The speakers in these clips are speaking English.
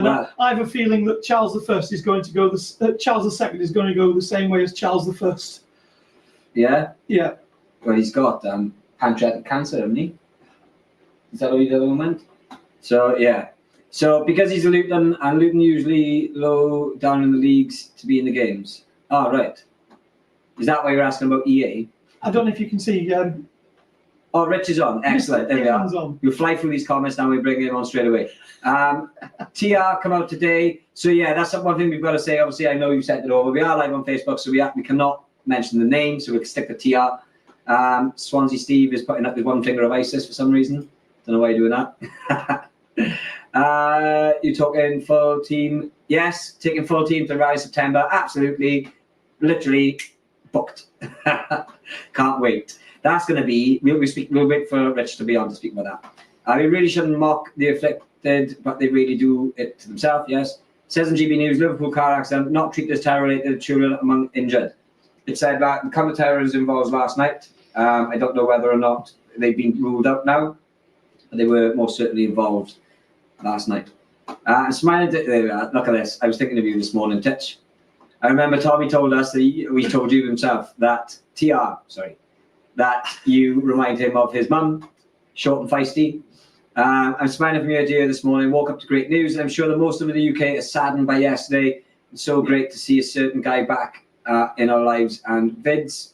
Well, I have a feeling that Charles I is going to go. Charles II is going to go the same way as Charles I. yeah. Yeah. Well, he's got pancreatic cancer, hasn't he? Is that what he did at the moment? So yeah. So because he's a Luton, and Luton usually low down in the leagues to be in the games. Oh, right. Is that why you're asking about EA? I don't know if you can see. Oh, Rich is on. Excellent. There we are. On. We'll fly through these comments now. We bring him on straight away. TR come out today. So yeah, that's one thing we've got to say. Obviously, I know you sent it over. We are live on Facebook, so we cannot mention the name, so we can stick to TR. Swansea Steve is putting up with one finger of ISIS for some reason. Don't know why you're doing that. You're talking full team. Yes, taking full team to Rise September. Absolutely. Literally booked. Can't wait. That's going to be, we'll wait for Rich to be on to speak about that. We really shouldn't mock the afflicted, but they really do it to themselves, yes. Says in GB News, Liverpool car accident, not treated as terror-related children among injured. It said that the counter-terrorism involved last night. I don't know whether or not they've been ruled out now, but they were most certainly involved last night. And smiling, there we are, look at this. I was thinking of you this morning, Titch. I remember Tommy told us, we told you himself, that that you remind him of his mum, short and feisty. I'm smiling from ear to ear this morning, woke up to great news, and I'm sure that most of the UK is saddened by yesterday. It's so great to see a certain guy back in our lives. And Vids,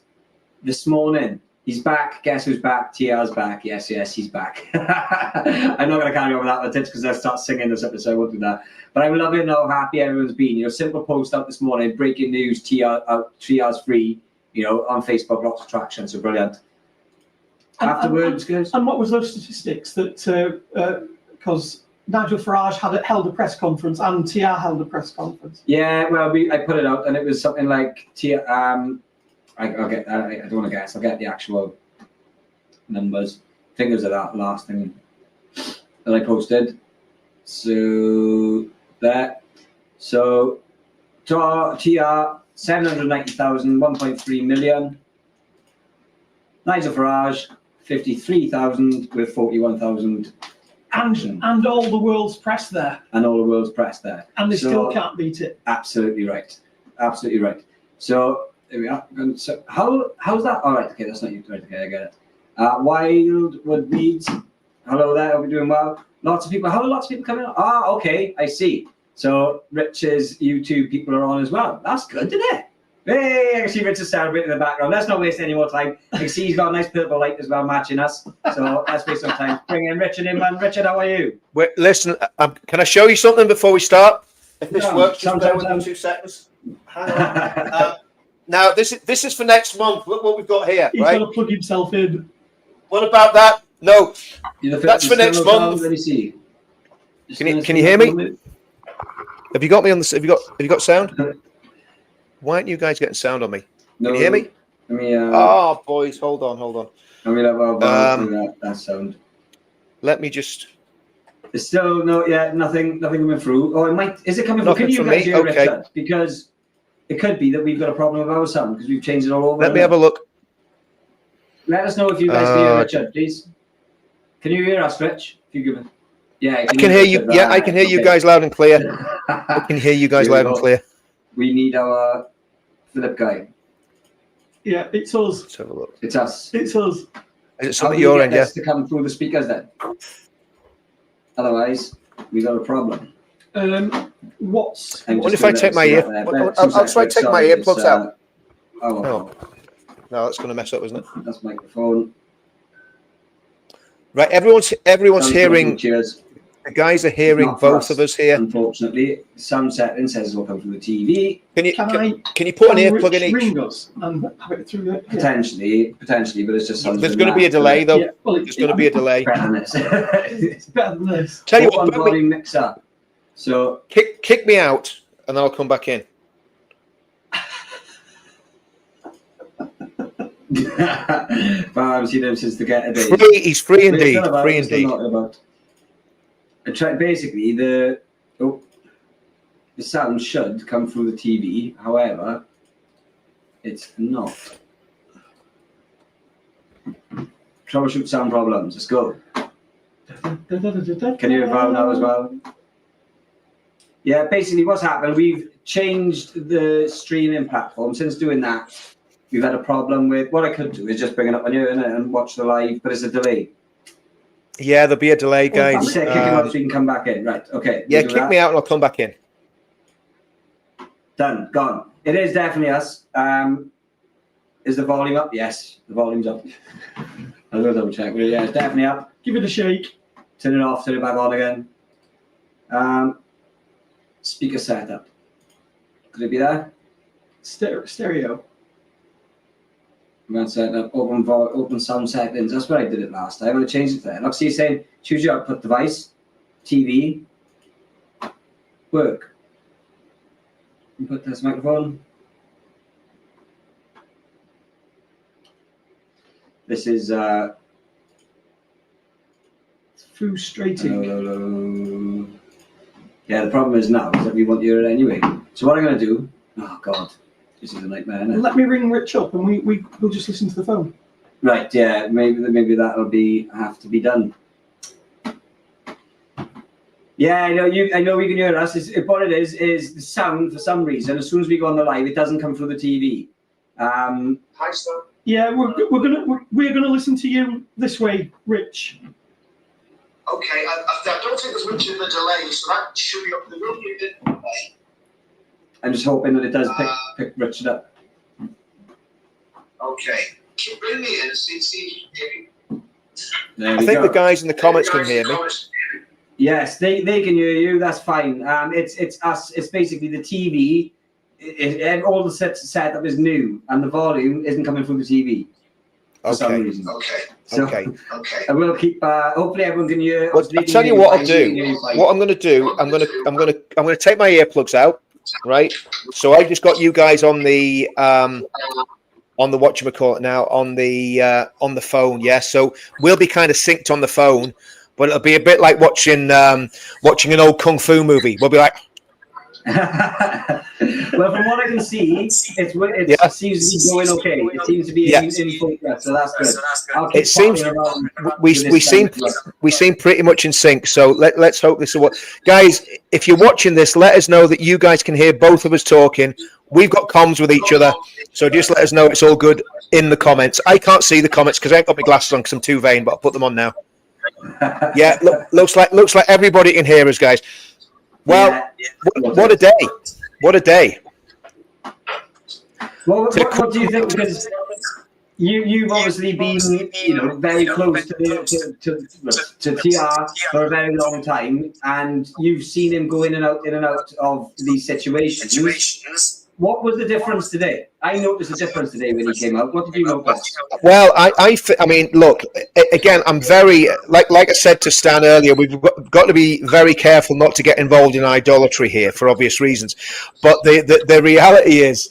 this morning, he's back. Guess who's back? TR's back. Yes, he's back. I'm not going to carry on with that one, because I start singing this episode, so I won't do that. But I'm loving how happy everyone's been. You know, simple post out this morning, breaking news, TR's free. You know, on Facebook, lots of traction, so brilliant. Afterwards, guys. And what was those statistics that, because Nigel Farage held a press conference and TR held a press conference? Yeah, well, I put it out and it was something like, I don't want to guess, I'll get the actual numbers. Fingers of that last thing that I posted. So, there. So, TR, 790,000, 1.3 million. Nigel Farage, 53,000 with 41,000. And all the world's press there. And all the world's press there. And they still can't beat it. Absolutely right. Absolutely right. So, there we are. So, how's that? All right, okay, that's not you. Right, okay, I get it. Wildwood Reeds, hello there, hope you're doing well. Lots of people coming on? Ah, okay, I see. So Rich's YouTube people are on as well. That's good, isn't it? Hey, I can see Rich is celebrating in the background. Let's not waste any more time. I can see he's got a nice purple light as well matching us. So let's waste some time. Bring in Richard in, man. Richard, how are you? Wait, listen, can I show you something before we start? If this works, just bear with me 2 seconds. Hang on. Now, this is for next month. Look what we've got here. He's right? got to plug himself in. What about that? No, that's for next month. Let me see. Can you hear me? Have you got me on the? Have you got sound? Why aren't you guys getting sound on me? No, can you hear me? Let me. Oh, boys, hold on. Let me have that sound. Let me just. It's still nothing coming through. Oh, it might. Is it coming through? Can you guys hear Richard? Because it could be that we've got a problem with our sound because we've changed it all over. Let me have a look. Let us know if you guys can hear Richard, please. Can you hear us, Rich? If you give it. Yeah, I can hear you. Yeah, I can hear you guys loud and clear. I can hear you guys loud and clear. We need our Philip guy. Yeah, it's us. Let's have a look. It's us. It's us. Is it something your end? Yeah. To come through the speakers then. Otherwise, we got a problem. What if I take my ear? I'll try to take my earplugs out. No, that's going to mess up, isn't it? That's microphone. Right, everyone's hearing. Cheers. The guys are hearing both of us here. Unfortunately, some setting says it'll come through the TV. Can you put an earplug in each? Ring us and have it through the, Potentially, but it's just something. There's going to be a delay, though. Yeah, well, there's going to be a delay. It's better than this. Tell you what, volume mixer. So kick me out, and then I'll come back in. But I've seen him since the get days. He's free indeed. Free indeed. Basically, the sound should come through the TV. However, it's not. Troubleshoot sound problems. Let's go. Can you hear Val now as well? Yeah, basically what's happened, we've changed the streaming platform. Since doing that, we've had a problem with, what I could do is just bring it up on here and watch the live, but it's a delay. Yeah, there'll be a delay, guys. You say kick him out so we can come back in. Right, okay. Yeah, kick me out and I'll come back in. Done, gone. It is definitely us. Is the volume up? Yes, the volume's up. I'll go double check. Yeah, it's definitely up. Give it a shake. Turn it off, turn it back on again. Speaker setup. Could it be there? Stereo. I'm going to set up open sound settings. That's what I did it last time. I'm going to change it there. Look, see, saying choose your output device, TV, work. Input this microphone. This is frustrating. Hello. Yeah, the problem is now is that we want you anyway. So what I'm going to do? Oh God, this is a nightmare. Isn't it? Let me ring Rich up, and we'll just listen to the phone. Right. Yeah. Maybe that'll have to be done. Yeah, I know we can hear us. What it is the sound for some reason. As soon as we go on the live, it doesn't come through the TV. Hi, sir. Yeah, we're gonna listen to you this way, Rich. Okay, I don't think there's much of a delay, so that should be up the road. I'm just hoping that it does pick Richard up. Okay, keep bringing me in and see maybe. There I we think go. the guys in the comments can hear me. Yes, they can hear you. That's fine. It's us. It's basically the TV. All the setup is new, and the volume isn't coming through the TV for some reason. Okay. So, Okay. I will keep. Hopefully, everyone can hear. Well, I'll tell you what I'll do. What I'm going to do, I'm going to take my earplugs out, right? So I just got you guys on the whatchamacallit now on the phone. Yeah, so we'll be kind of synced on the phone, but it'll be a bit like watching an old kung fu movie. We'll be like. Well, from what I can see, it seems to be going okay. It seems to be in focus, so that's good. It seems we seem pretty much in sync. So let's hope this will work. Guys, if you're watching this, let us know that you guys can hear both of us talking. We've got comms with each other, so just let us know it's all good in the comments. I can't see the comments because I ain't got my glasses on because I'm too vain, but I'll put them on now. Yeah, looks like everybody can hear us, guys. Well, what a day! What a day! Well, what do you think? Because you've obviously been, very close to TR for a very long time, and you've seen him go in and out of these situations. What was the difference today? I noticed a difference today when he came out. What did you notice? Well, I mean, look, again, I'm very, like I said to Stan earlier, we've got to be very careful not to get involved in idolatry here for obvious reasons. But the reality is,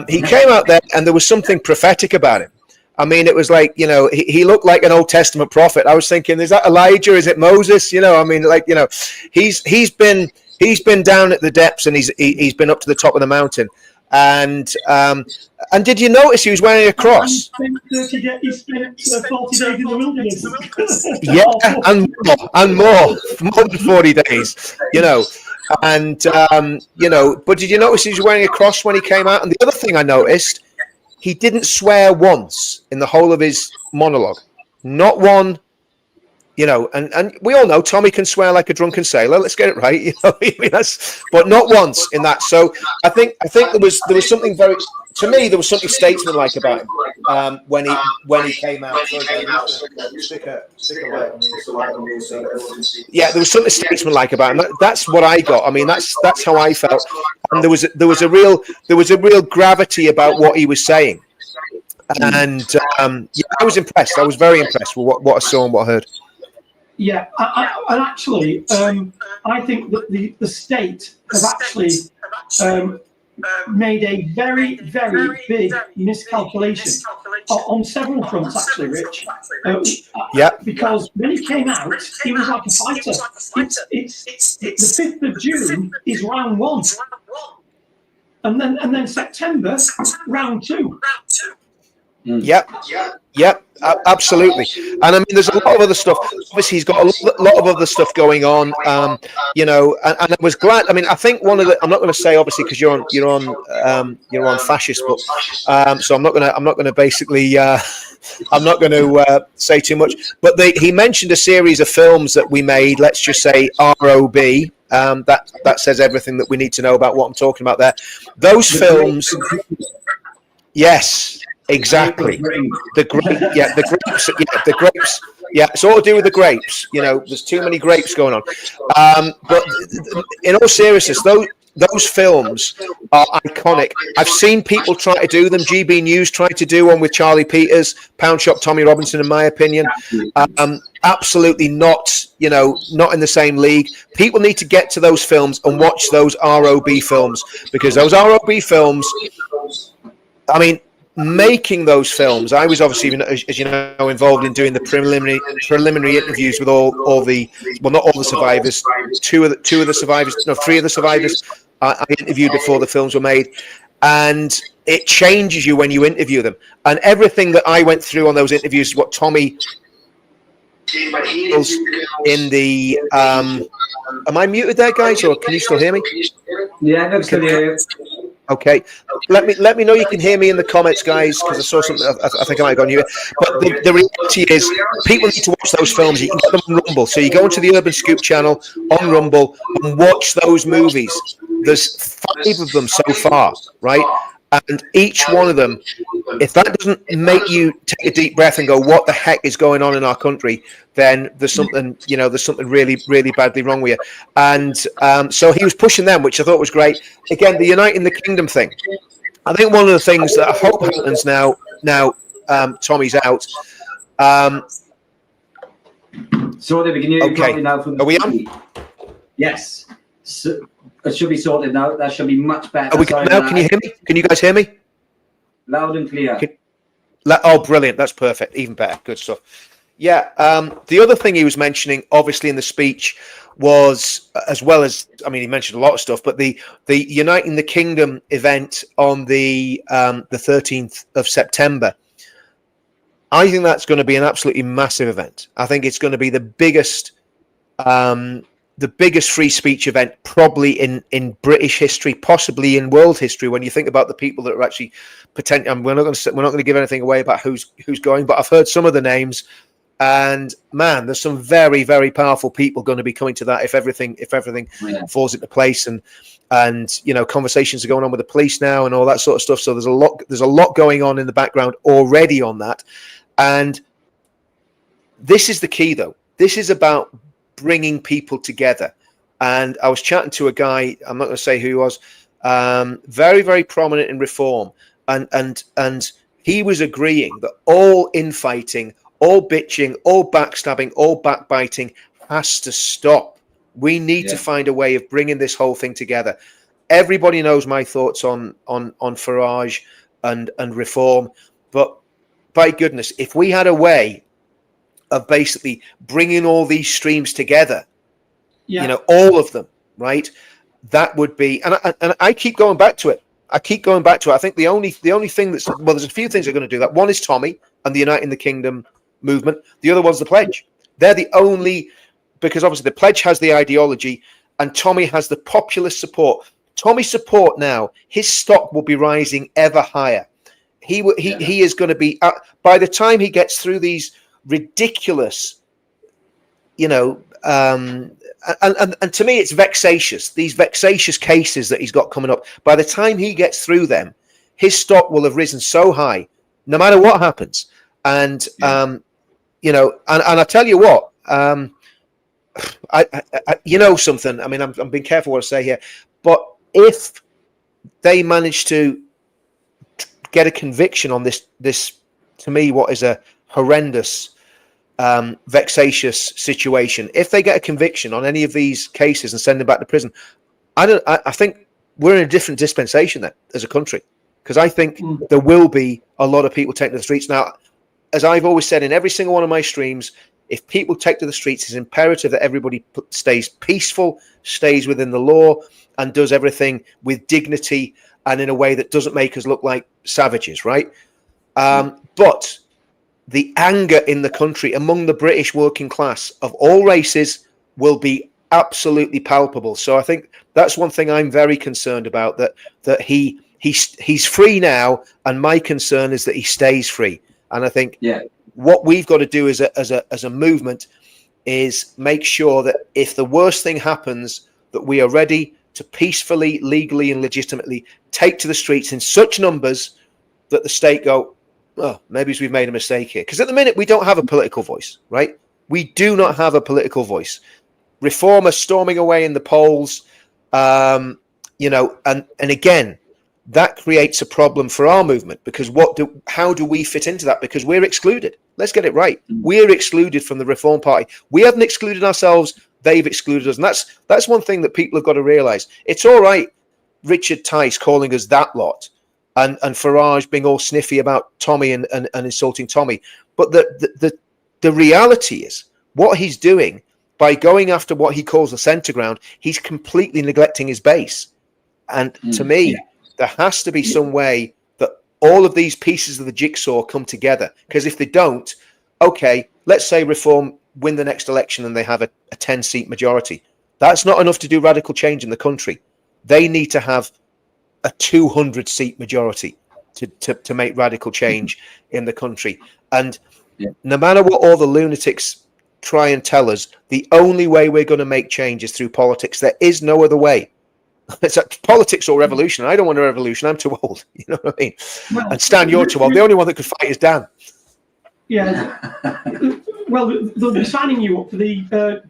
he came out there and there was something prophetic about him. I mean, it was like, he looked like an Old Testament prophet. I was thinking, is that Elijah? Is it Moses? I mean, he's been down at the depths and he's been up to the top of the mountain. And did you notice he was wearing a cross? He spent 40 days in the wilderness. Yeah, and more than 40 days, but did you notice he was wearing a cross when he came out? And the other thing I noticed, he didn't swear once in the whole of his monologue. Not one. And we all know Tommy can swear like a drunken sailor. Let's get it right. But not once in that. So I think there was something very, to me, there was something statesmanlike about him when he came out. Yeah, there was something statesmanlike about him. That's what I got. I mean, that's how I felt. And there was a real gravity about what he was saying. And I was impressed. I was very impressed with what I saw and what I heard. Yeah, and actually, I think that the state has actually made a very, very big miscalculation on several fronts, actually, Rich. Because when he came out, he was like a fighter. The 5th of June is round 1. And then September, round 2. Yep, absolutely. And I mean, there's a lot of other stuff. Obviously, he's got a lot of other stuff going on. You know, and I was glad. I mean, I think one of the. I'm not going to say obviously because you're on fascist, but so I'm not going to basically. I'm not going to say too much. But he mentioned a series of films that we made. Let's just say ROB. That says everything that we need to know about what I'm talking about there. Those films. Yes. Exactly. The grapes. Yeah, the grapes. Yeah, it's all to do with the grapes. You know, there's too many grapes going on. But in all seriousness, those films are iconic. I've seen people try to do them. GB News tried to do one with Charlie Peters, Pound Shop Tommy Robinson, in my opinion. Absolutely not, you know, not in the same league. People need to get to those films and watch those ROB films, because those ROB films, I mean, making those films, I was obviously, as you know, involved in doing the preliminary interviews with all the, well, not all the survivors, three of the survivors I interviewed before the films were made, and it changes you when you interview them. And everything that I went through on those interviews is what Tommy in the. Am I muted there, guys, or can you still hear me? Yeah, I can still hear you. Okay, let me know you can hear me in the comments, guys, because I saw something. I think I might have gone here. But the reality is, people need to watch those films. You can get them on Rumble. So you go into the Urban Scoop channel on Rumble and watch those movies. There's 5 of them so far, right? And each one of them, if that doesn't make you take a deep breath and go, "What the heck is going on in our country?" then there's something, you know, there's something really, really badly wrong with you. And so he was pushing them, which I thought was great. Again, the Uniting the Kingdom thing. I think one of the things that I hope happens now Tommy's out. So can you okay. now from the Are we on? Yes. So, it should be sorted now. That should be much better. Are we good now? Can you hear me? Can you guys hear me? Loud and clear. Oh, brilliant. That's perfect. Even better. Good stuff. Yeah. The other thing he was mentioning, obviously, in the speech was, as well as, I mean, he mentioned a lot of stuff, but the Uniting the Kingdom event on the 13th of September. I think that's going to be an absolutely massive event. I think it's going to be the biggest free speech event probably in British history, possibly in world history. When you think about the people that are actually potentially, we're not going to give anything away about who's going, but I've heard some of the names, and man, there's some very, very powerful people going to be coming to that if everything falls into place, and you know, conversations are going on with the police now and all that sort of stuff. So there's a lot going on in the background already on that, and this is the key though. This is about bringing people together. And I was chatting to a guy, I'm not going to say who he was, very, very prominent in reform, and he was agreeing that all infighting, all bitching, all backstabbing, all backbiting has to stop. We need to find a way of bringing this whole thing together. Everybody knows my thoughts on Farage and reform, but by goodness, if we had a way of basically bringing all these streams together, you know, all of them, right? That would be, and I keep going back to it. I think the only thing that's, well, there's a few things that are going to do that. One is Tommy and the Uniting the Kingdom movement. The other one's the Pledge. They're the only, because obviously the Pledge has the ideology and Tommy has the popular support. Tommy's support now, his stock will be rising ever higher. He is going to be, by the time he gets through these ridiculous, you know, and to me it's vexatious, these vexatious cases that he's got coming up. By the time he gets through them, his stock will have risen so high no matter what happens. And you know, and I tell you what, I you know something, I mean, I'm being careful what I say here, but if they manage to get a conviction on this to me, what is a horrendous, vexatious situation, if they get a conviction on any of these cases and send them back to prison, I think we're in a different dispensation there as a country, because I think there will be a lot of people taking to the streets. Now, as I've always said in every single one of my streams, if people take to the streets, it's imperative that everybody stays peaceful, stays within the law, and does everything with dignity and in a way that doesn't make us look like savages, right? But the anger in the country among the British working class of all races will be absolutely palpable. So I think that's one thing I'm very concerned about, that he's free now, and my concern is that he stays free. And I think what we've got to do as a movement is make sure that if the worst thing happens, that we are ready to peacefully, legally and legitimately take to the streets in such numbers that the state go, oh, maybe we've made a mistake here. Because at the minute, we don't have a political voice, right? We do not have a political voice. Reform are storming away in the polls, and again, that creates a problem for our movement, because how do we fit into that? Because we're excluded. Let's get it right. We're excluded from the Reform Party. We haven't excluded ourselves. They've excluded us. And that's one thing that people have got to realise. It's all right, Richard Tice calling us that lot, and Farage being all sniffy about Tommy and insulting Tommy. But the reality is, what he's doing by going after what he calls the centre ground, he's completely neglecting his base. And to me, there has to be some way that all of these pieces of the jigsaw come together. Because if they don't, okay, let's say Reform win the next election and they have a 10-seat majority. That's not enough to do radical change in the country. They need to have a 200-seat majority to make radical change in the country. And no matter what all the lunatics try and tell us, the only way we're going to make change is through politics. There is no other way. It's politics or revolution. I don't want a revolution. I'm too old. You know what I mean? Well, and Stan, you're too old. The only one that could fight is Dan. Yeah. Well, they'll be signing you up for the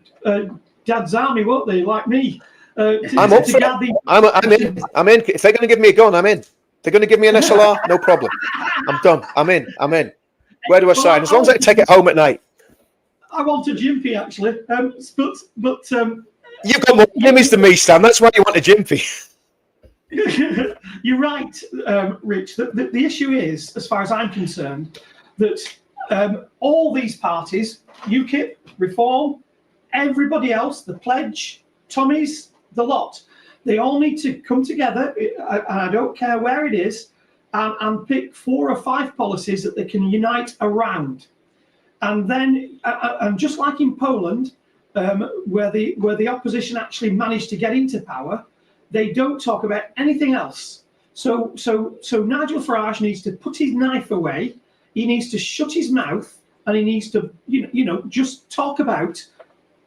Dad's Army, won't they? Like me. I'm up for it. I'm in. If they're going to give me a gun, I'm in. They're going to give me an SLR, no problem. I'm done. I'm in. Where do I sign? As long as I can take it home at night. I want a Jimpy, actually. But you've got more Jimmys than me, Stan. That's why you want a Jimpy. You're right, Rich. The issue is, as far as I'm concerned, that all these parties, UKIP, Reform, everybody else, the Pledge, Tommy's, the lot, they all need to come together, and I don't care where it is, and pick 4 or 5 policies that they can unite around. And then, and just like in Poland, where the opposition actually managed to get into power, they don't talk about anything else. So Nigel Farage needs to put his knife away. He needs to shut his mouth, and he needs to, just talk about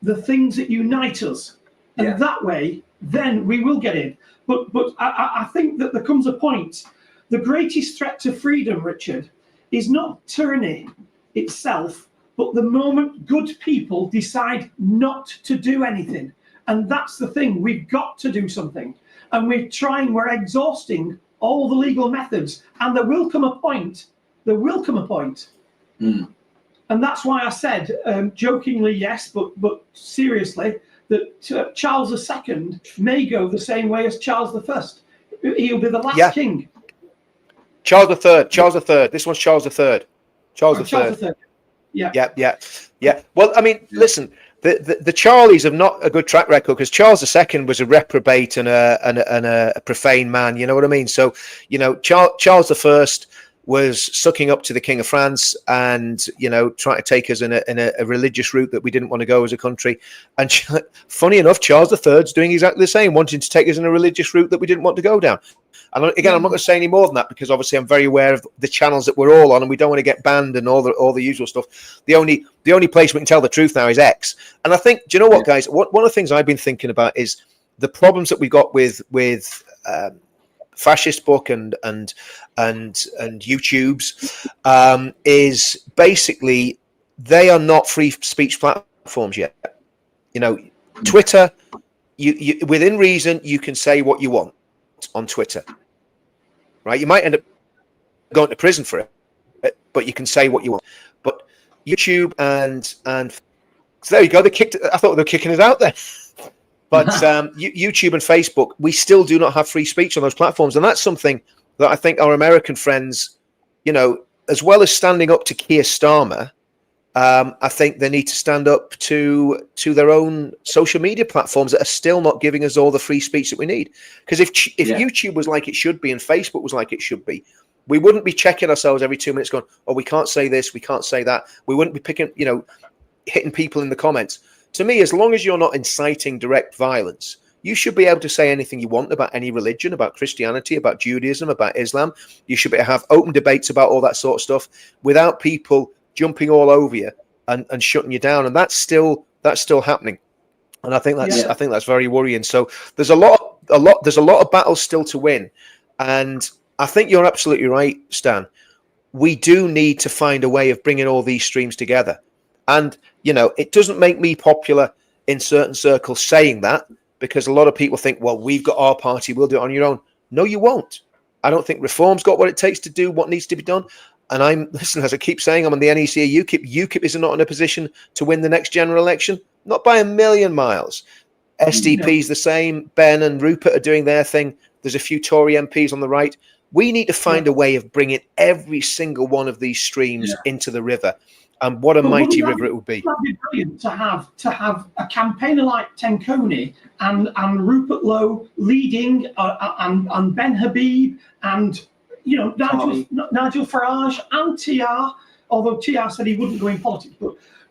the things that unite us. And that way, then we will get in. But I think that there comes a point. The greatest threat to freedom, Richard, is not tyranny itself, but the moment good people decide not to do anything. And that's the thing. We've got to do something. And we're exhausting all the legal methods. And there will come a point. And that's why I said, jokingly, yes, but seriously, that Charles II may go the same way as Charles I. He'll be the last king. Charles III. This one's Charles III. Charles III. Yeah. Well, I mean, listen, the Charlies have not a good track record, because Charles II was a reprobate and a profane man. You know what I mean? So, Charles I was sucking up to the King of France and, trying to take us in a religious route that we didn't want to go as a country. And funny enough, Charles III's doing exactly the same, wanting to take us in a religious route that we didn't want to go down. And again, I'm not going to say any more than that, because obviously I'm very aware of the channels that we're all on, and we don't want to get banned and all the usual stuff. The only place we can tell the truth now is X. And I think, do you know what, guys? One of the things I've been thinking about is the problems that we got with Fascist Book and YouTube's is basically they are not free speech platforms yet. Twitter, you within reason, you can say what you want on Twitter, right? You might end up going to prison for it, but you can say what you want. But YouTube and so there you go. I thought they were kicking it out there. But YouTube and Facebook, we still do not have free speech on those platforms. And that's something that I think our American friends, as well as standing up to Keir Starmer, I think they need to stand up to their own social media platforms that are still not giving us all the free speech that we need. Because if YouTube was like it should be and Facebook was like it should be, We wouldn't be checking ourselves every 2 minutes going, oh, we can't say this, we can't say that. We wouldn't be picking, hitting people in the comments. To me, as long as you're not inciting direct violence, you should be able to say anything you want about any religion, about Christianity, about Judaism, about Islam. You should be able to have open debates about all that sort of stuff without people jumping all over you and shutting you down. And that's still happening. And I think that's very worrying. So there's a lot of battles still to win. And I think you're absolutely right, Stan. We do need to find a way of bringing all these streams together. And, it doesn't make me popular in certain circles saying that, because a lot of people think, well, we've got our party, we'll do it on your own. No, you won't. I don't think Reform's got what it takes to do what needs to be done. And listen, as I keep saying, I'm on the NEC of UKIP. UKIP is not in a position to win the next general election, not by a million miles. SDP's the same. Ben and Rupert are doing their thing. There's a few Tory MPs on the right. We need to find a way of bringing every single one of these streams into the river. And what a mighty river it would be. That'd be brilliant to have a campaigner like Tenkoni and Rupert Lowe leading, and Ben Habib and Nigel Farage and TR. Although TR said he wouldn't go in politics,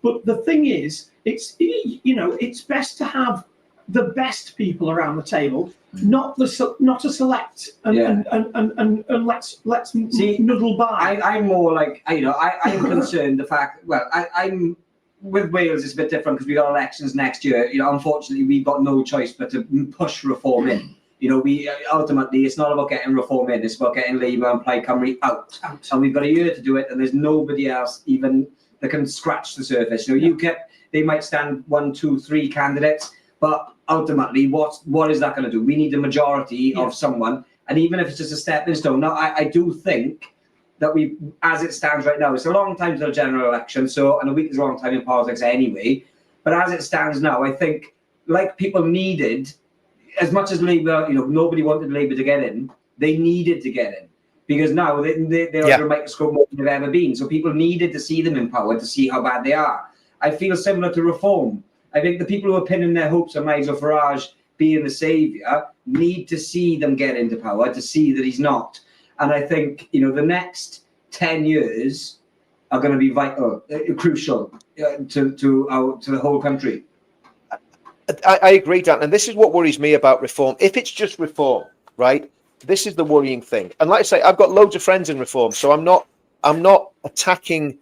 but the thing is, it's best to have the best people around the table, not a select and let's see, noodle by. I'm more like, I'm concerned the fact, I'm with Wales, it's a bit different because we got elections next year. Unfortunately, we've got no choice but to push reform in. We ultimately, it's not about getting reform in, it's about getting Labour and Plaid Cymru out. And we've got a year to do it, and there's nobody else even that can scratch the surface. UKIP, they might stand 1, 2, 3 candidates, but ultimately, what is that going to do? We need a majority of someone, and even if it's just a stepping stone. Now, I do think that as it stands right now, it's a long time till the general election, and a week is a long time in politics anyway. But as it stands now, I think, like people needed, as much as Labour, nobody wanted Labour to get in, they needed to get in. Because now they're under a microscope more than they've ever been. So people needed to see them in power to see how bad they are. I feel similar to Reform. I think the people who are pinning their hopes on Nigel Farage being the saviour need to see them get into power to see that he's not. And I think, the next 10 years are going to be vital, crucial to the whole country. I agree, Dan. And this is what worries me about Reform. If it's just Reform, right, this is the worrying thing. And like I say, I've got loads of friends in Reform, so I'm not attacking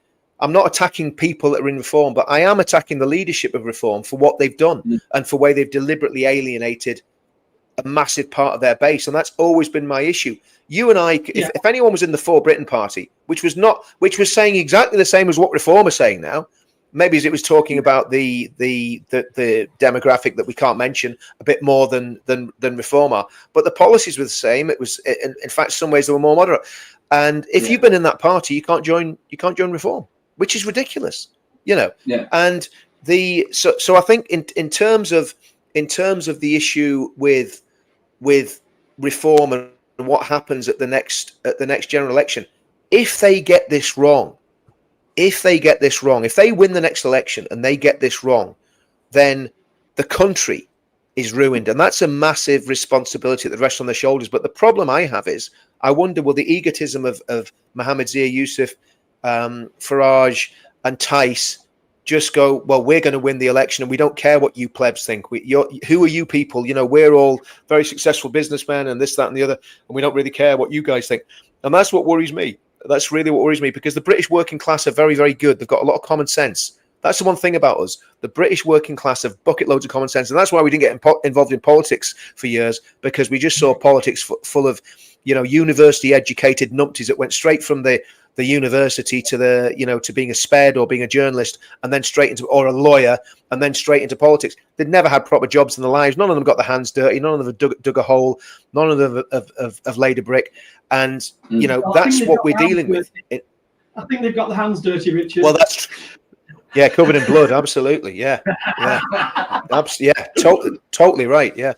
people that are in Reform, but I am attacking the leadership of Reform for what they've done and for the way they've deliberately alienated a massive part of their base. And that's always been my issue. You and I, if anyone was in the For Britain party, which was saying exactly the same as what Reform are saying now, maybe as it was talking about the demographic that we can't mention a bit more than Reform are, but the policies were the same. It was, in fact, some ways they were more moderate. And if you've been in that party, you can't join Reform, which is ridiculous, And so I think in terms of the issue with Reform and what happens at the next general election, if they get this wrong, if they win the next election and they get this wrong, then the country is ruined, and that's a massive responsibility that rests on their shoulders. But the problem I have is, I wonder, will the egotism of Mohammed Zia Yusuf, Farage and Tice just go, well, we're going to win the election and we don't care what you plebs think. Who are you people? We're all very successful businessmen and this, that and the other, and we don't really care what you guys think. And that's what worries me. That's really what worries me, because the British working class are very, very good. They've got a lot of common sense. That's the one thing about us. The British working class have bucket loads of common sense. And that's why we didn't get involved in politics for years, because we just saw politics full of, university educated numpties that went straight from the university to to being a sped or being a journalist, and then straight into, or a lawyer, and then straight into politics. They'd never had proper jobs in their lives. None of them got their hands dirty. None of them have dug a hole. None of them have laid a brick. And, that's what we're dealing with. I think they've got the hands dirty, Richard. Well, that's covered in blood. Absolutely. Yeah. Totally right. Yeah.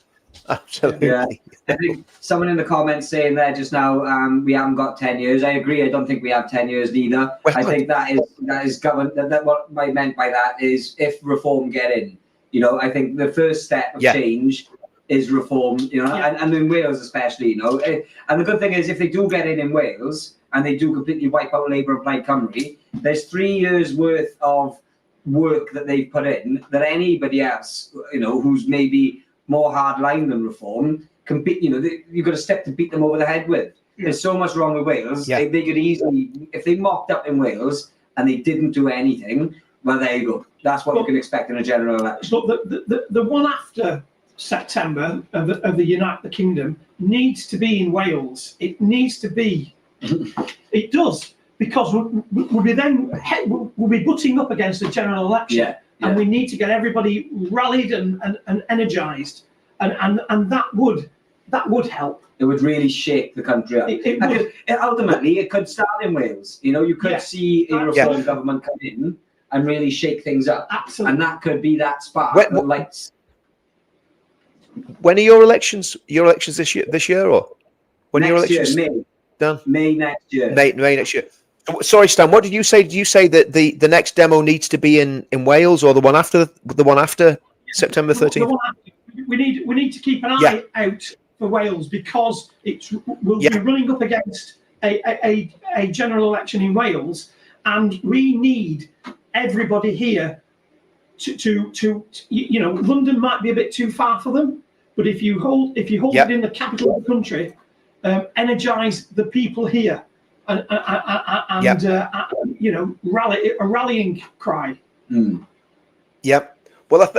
Absolutely. Yeah. I think someone in the comments saying there just now, we haven't got 10 years. I agree. I don't think we have 10 years either. I think that is governed. That what I meant by that is, if Reform get in, I think the first step of change is Reform, and in Wales especially, and the good thing is, if they do get in Wales, and they do completely wipe out Labour and Plaid Cymru, there's 3 years worth of work that they've put in that anybody else, who's maybe more hardline than Reform, you've got a step to beat them over the head with. There's so much wrong with Wales. Yeah. They could easily, if they mocked up in Wales and they didn't do anything, well, there you go. That's what you can expect in a general election. So the one after September of the United Kingdom needs to be in Wales. It needs to be. It does, because we'll be butting up against the general election, and we need to get everybody rallied and energised, and that would help. It would really shake the country up. Ultimately, it could start in Wales. You could see a Reform government come in and really shake things up. Absolutely. And that could be that spark that lights. When are your elections? Your elections this year, or when are your elections? May. Done. May next year. May next year. Sorry, Stan. What did you say? Did you say that the next demo needs to be in Wales, or the one after September 13th? We need to keep an eye out for Wales, because we'll be running up against a general election in Wales, and we need everybody here to London might be a bit too far for them, but if you hold it in the capital of the country, energize the people here, and rally a rallying cry. Yep. Well,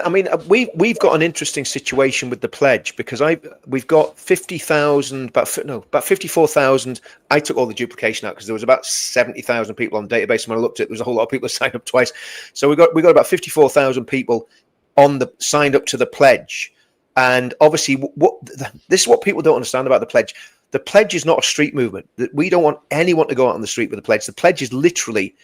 we've got an interesting situation with the pledge, because we've got 50,000, about 54,000. I took all the duplication out because there was about 70,000 people on the database, and when I looked at it, there was a whole lot of people that signed up twice. So we got about 54,000 people signed up to the pledge, and obviously, this is what people don't understand about the pledge. The pledge is not a street movement. We don't want anyone to go out on the street with the pledge. The pledge is literally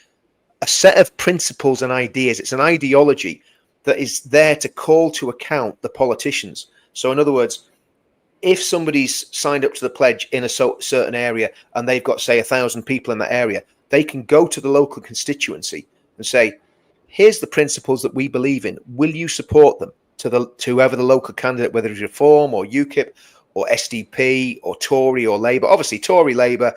a set of principles and ideas. It's an ideology that is there to call to account the politicians. So in other words, if somebody's signed up to the pledge in a certain area and they've got, say, 1,000 people in that area, they can go to the local constituency and say, here's the principles that we believe in. Will you support them to whoever the local candidate, whether it's Reform or UKIP or SDP or Tory or Labour? Obviously, Tory, Labour,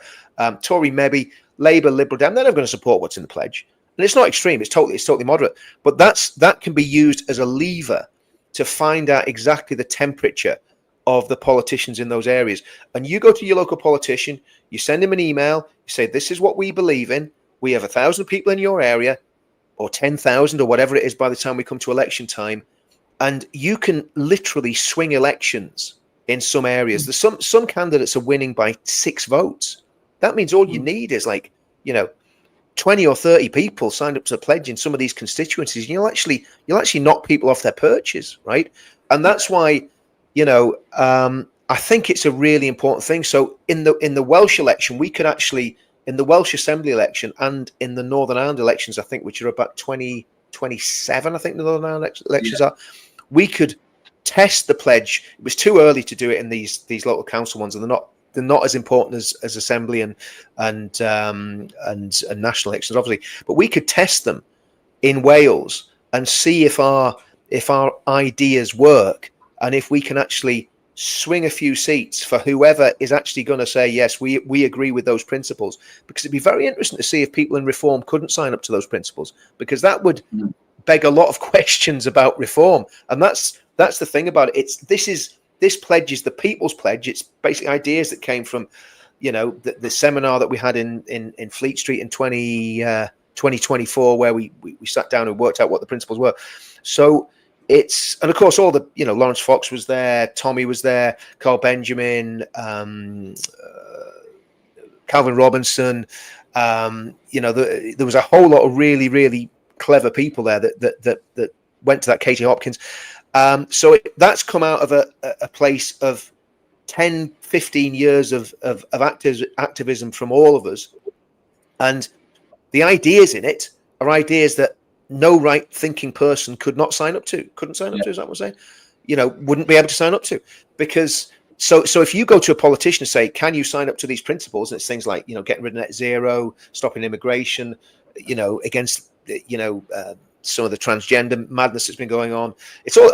Tory maybe, Labour, Liberal Dem, they're never going to support what's in the pledge. And it's not extreme, it's totally moderate. But that can be used as a lever to find out exactly the temperature of the politicians in those areas. And you go to your local politician, you send him an email, you say, this is what we believe in. We have 1,000 people in your area, or 10,000, or whatever it is by the time we come to election time. And you can literally swing elections in some areas. There's some candidates are winning by 6 votes. That means all you need is 20 or 30 people signed up to the pledge in some of these constituencies. You'll actually knock people off their perches, right? And that's why, I think it's a really important thing. So in the Welsh election, we could actually, in the Welsh Assembly election and in the Northern Ireland elections, I think, which are about 2027, I think the Northern Ireland elections are, we could test the pledge. It was too early to do it in these local council ones, and they're not as important as Assembly and national elections, obviously. But we could test them in Wales and see if our ideas work, and if we can actually swing a few seats for whoever is actually going to say, yes, we agree with those principles. Because it'd be very interesting to see if people in Reform couldn't sign up to those principles, because that would beg a lot of questions about Reform. And that's the thing about it. This pledge is the people's pledge. It's basically ideas that came from, the seminar that we had in Fleet Street in 2024, where we sat down and worked out what the principles were. So and of course all the, Lawrence Fox was there, Tommy was there, Carl Benjamin, Calvin Robinson. There was a whole lot of really, really clever people there that went to that. Katie Hopkins. So that's come out of a place of 10, 15 years of activism from all of us. And the ideas in it are ideas that no right thinking person couldn't sign up to. Is that what I'm saying? Wouldn't be able to sign up to. Because so if you go to a politician and say, can you sign up to these principles? And it's things like, getting rid of net zero, stopping immigration, against, some of the transgender madness that's been going on.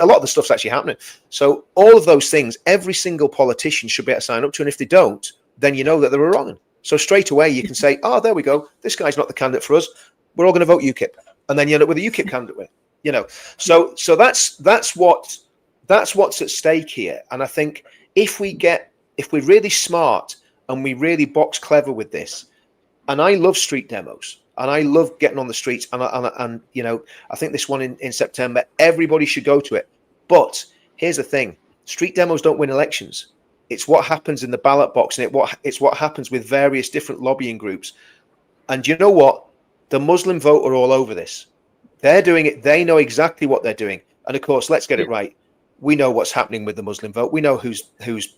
A lot of the stuff's actually happening. So all of those things, every single politician should be able to sign up to. And if they don't, then that they were wrong. So straight away you can say, oh, there we go. This guy's not the candidate for us. We're all going to vote UKIP, and then you end up with a UKIP candidate win. You know, so that's what's at stake here. And I think if we're really smart and we really box clever with this, and I love street demos and I love getting on the streets, and you know, I think this one in September, everybody should go to it. But here's the thing: street demos don't win elections. It's what happens in the ballot box, and it's what happens with various different lobbying groups. And you know what? The Muslim vote are all over this. They're doing it. They know exactly what they're doing. And of course, let's get it right. We know what's happening with the Muslim vote. We know who's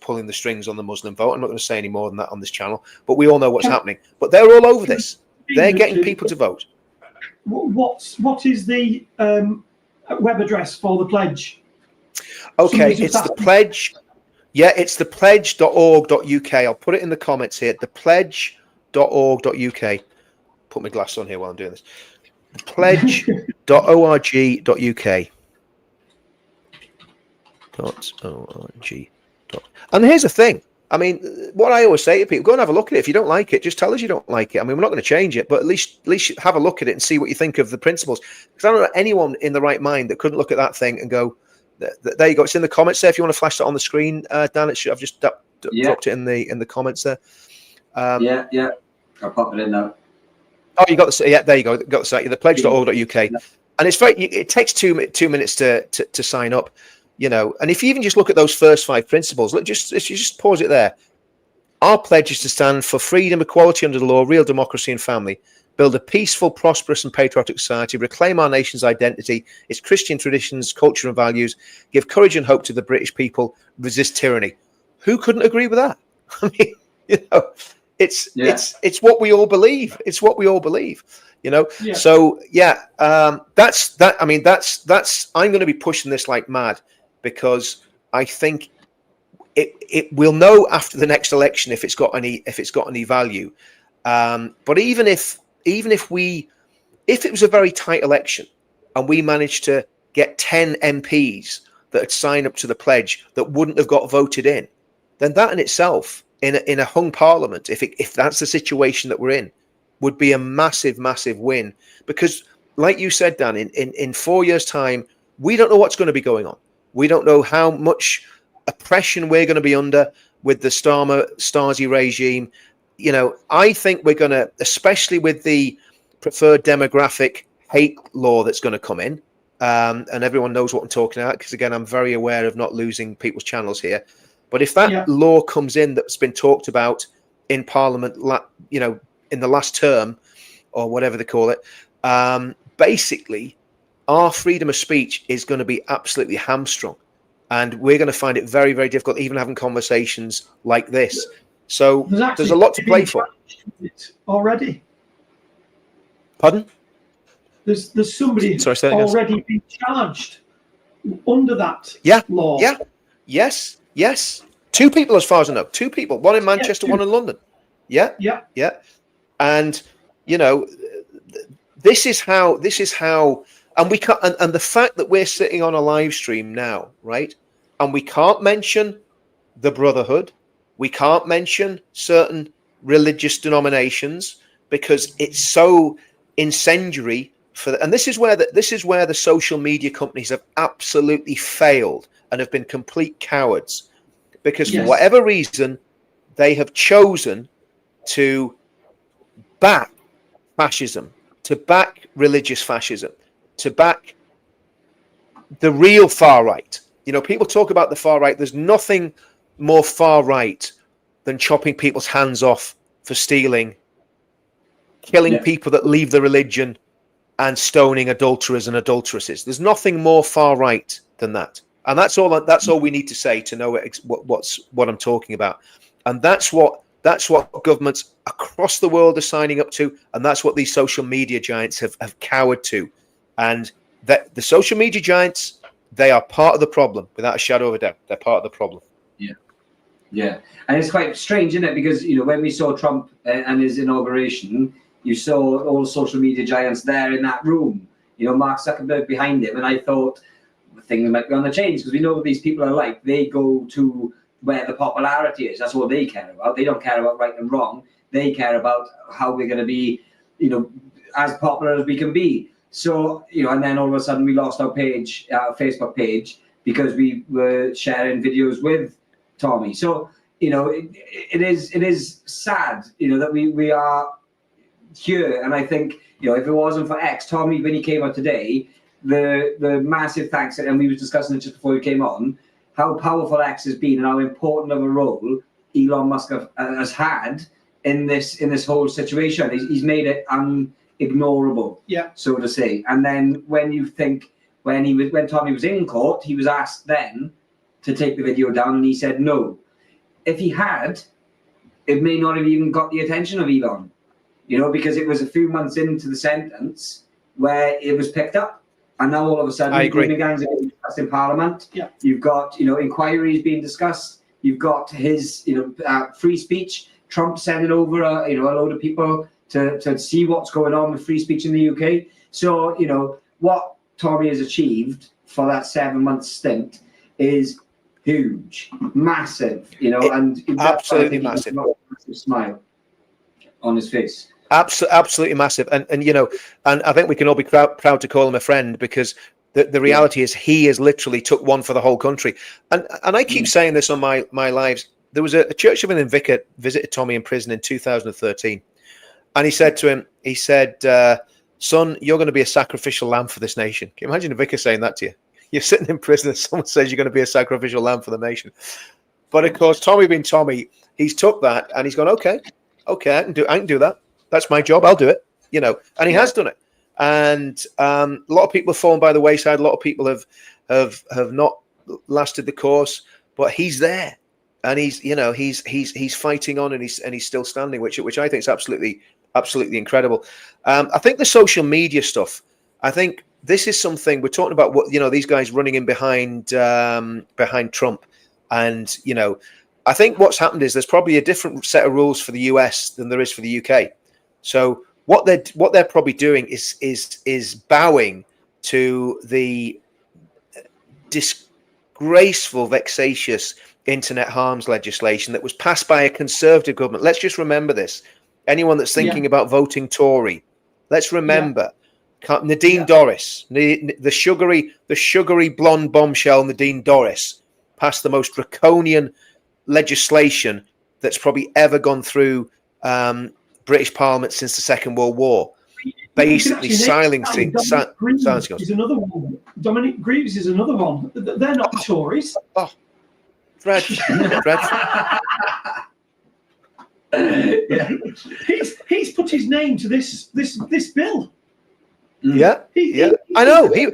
pulling the strings on the Muslim vote. I'm not going to say any more than that on this channel, but we all know what's happening. But they're all over this. They're getting people to vote. What is the web address for the pledge? Okay, it's the pledge. Yeah, it's the pledge.org.uk. I'll put it in the comments here. The pledge.org.uk. Put my glass on here while I'm doing this. Pledge.org.uk. .org. And here's the thing. I mean, what I always say to people: go and have a look at it. If you don't like it, just tell us you don't like it. I mean, we're not going to change it, but at least have a look at it and see what you think of the principles. Because I don't know anyone in the right mind that couldn't look at that thing and go, "There you go." It's in the comments there. If you want to flash that on the screen, Dan, I've just dropped it in the comments there. Yeah, I'll pop it in now. Oh, you got the, yeah, there you go. Got the site, the pledge.org.uk, and it's very. It takes 2 minutes to sign up, you know. And if you even just look at those first 5 principles, look, if you just pause it there. Our pledge is to stand for freedom, equality under the law, real democracy and family, build a peaceful, prosperous and patriotic society, reclaim our nation's identity, its Christian traditions, culture and values, give courage and hope to the British people, resist tyranny. Who couldn't agree with that? I mean, you know. It's what we all believe. It's what we all believe, you know. Yeah. So that's that. I mean, that's. I'm going to be pushing this like mad because I think it will know after the next election if it's got any value. But even if it was a very tight election and we managed to get 10 MPs that had signed up to the pledge that wouldn't have got voted in, then that in itself, in a hung parliament, if that's the situation that we're in, would be a massive win. Because like you said, Dan, in 4 years time, we don't know what's going to be going on. We don't know how much oppression we're going to be under with the Stasi regime. You know, I think we're going to, especially with the preferred demographic hate law that's going to come in, and everyone knows what I'm talking about, because again, I'm very aware of not losing people's channels here. But if that law comes in that's been talked about in Parliament, you know, in the last term or whatever they call it, basically our freedom of speech is going to be absolutely hamstrung. And we're going to find it very, very difficult even having conversations like this. So there's a lot to play for. Already. Pardon? There's somebody already been charged under that law. Yeah. Yes. 2 people, as far as I know. 2 people. One in Manchester, one in London. Yeah. And you know, this is how, and we can't. And the fact that we're sitting on a live stream now, right? And we can't mention the Brotherhood. We can't mention certain religious denominations because it's so incendiary and this is where the social media companies have absolutely failed and have been complete cowards, because for whatever reason they have chosen to back fascism, to back religious fascism, to back the real far right. You know, people talk about the far right. There's nothing more far right than chopping people's hands off for stealing, killing people that leave the religion, and stoning adulterers and adulteresses. There's nothing more far right than that. And that's all we need to say to know what I'm talking about. And that's what governments across the world are signing up to, and that's what these social media giants have cowered to. And that the social media giants, they are part of the problem, without a shadow of a doubt. They're part of the problem. Yeah. And it's quite strange, isn't it? Because, you know, when we saw Trump and his inauguration, you saw all the social media giants there in that room, you know, Mark Zuckerberg behind him. And I thought things might be on the change, because we know what these people are like. They go to where the popularity is. That's all they care about. They don't care about right and wrong. They care about how we're going to be, as popular as we can be. So, and then all of a sudden we lost our page, our Facebook page, because we were sharing videos with Tommy. So, it is sad, that we are here. And I think, if it wasn't for X, Tommy, when he came out today, the massive thanks, and we were discussing it just before we came on, how powerful X has been and how important of a role Elon Musk has had in this whole situation. He's made it unignorable, so to say. And then when you think, when Tommy was in court, he was asked then to take the video down, and he said no. If he had, it may not have even got the attention of Elon, because it was a few months into the sentence where it was picked up. And now all of a sudden, grooming gangs are being discussed in Parliament. Yeah. You've got, inquiries being discussed. You've got his, free speech. Trump sending over, a load of people to see what's going on with free speech in the UK. So, what Tommy has achieved for that 7-month stint is huge, massive, and absolutely massive. Massive smile on his face. Absolutely massive, and and I think we can all be proud to call him a friend, because the reality is he has literally took one for the whole country. And I keep saying this on my lives. There was a Church of England vicar visited Tommy in prison in 2013, and he said to him, "Son, you're going to be a sacrificial lamb for this nation." Can you imagine a vicar saying that to you? You're sitting in prison and someone says you're going to be a sacrificial lamb for the nation. But of course, Tommy being Tommy, he's took that and he's gone, okay, I can do that. That's my job. I'll do it, and he has done it. And a lot of people have fallen by the wayside. A lot of people have not lasted the course, but he's there, and he's fighting on, and he's still standing, which I think is absolutely incredible. I think the social media stuff, I think this is something we're talking about. What these guys running in behind Trump, and I think what's happened is there's probably a different set of rules for the US than there is for the UK. So what they're probably doing is bowing to the disgraceful, vexatious internet harms legislation that was passed by a Conservative government. Let's just remember this. Anyone that's thinking about voting Tory, let's remember Nadine Dorris, the sugary blonde bombshell Nadine Dorris, passed the most draconian legislation that's probably ever gone through British Parliament since the Second World War, basically silencing. Is another one. Dominic Greaves is another one. They're not Tories. Oh, dreadful. He's put his name to this bill. Yeah, I know. He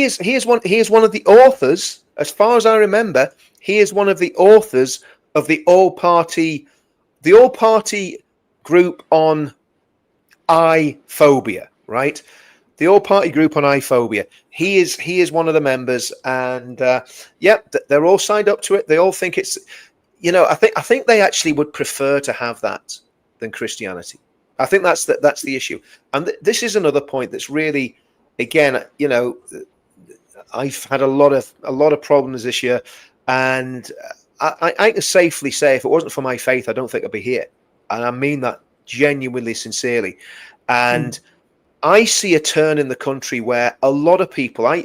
is one of the authors, as far as I remember. He is one of the authors of the all-party group on iphobia, right? The all-party group on iphobia. He is one of the members, and they're all signed up to it. They all think it's, I think they actually would prefer to have that than Christianity. I think that's the issue. And this is another point that's really, again, I've had a lot of problems this year, and I can safely say, if it wasn't for my faith, I don't think I'd be here. And I mean that genuinely, sincerely. And I see a turn in the country where a lot of people, I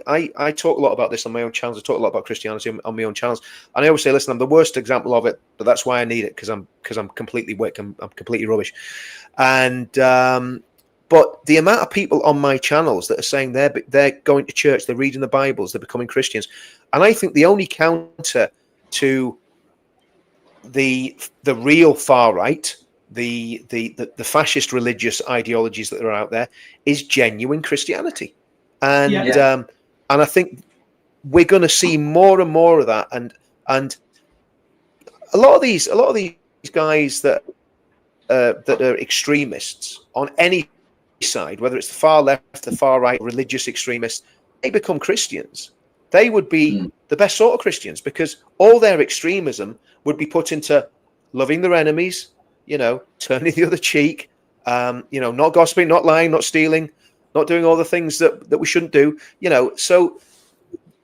talk a lot about this on my own channels. I talk a lot about Christianity on my own channels. And I always say, listen, I'm the worst example of it, but that's why I need it, because I'm completely wick. I'm completely rubbish. And but the amount of people on my channels that are saying they're going to church, they're reading the Bibles, they're becoming Christians. And I think the only counter to the real far right, the fascist religious ideologies that are out there, is genuine Christianity, and I think we're going to see more and more of that, and a lot of these guys that are extremists on any side, whether it's the far left, the far right, religious extremists, they become Christians. They would be the best sort of Christians, because all their extremism would be put into loving their enemies, turning the other cheek, not gossiping, not lying, not stealing, not doing all the things that we shouldn't do, So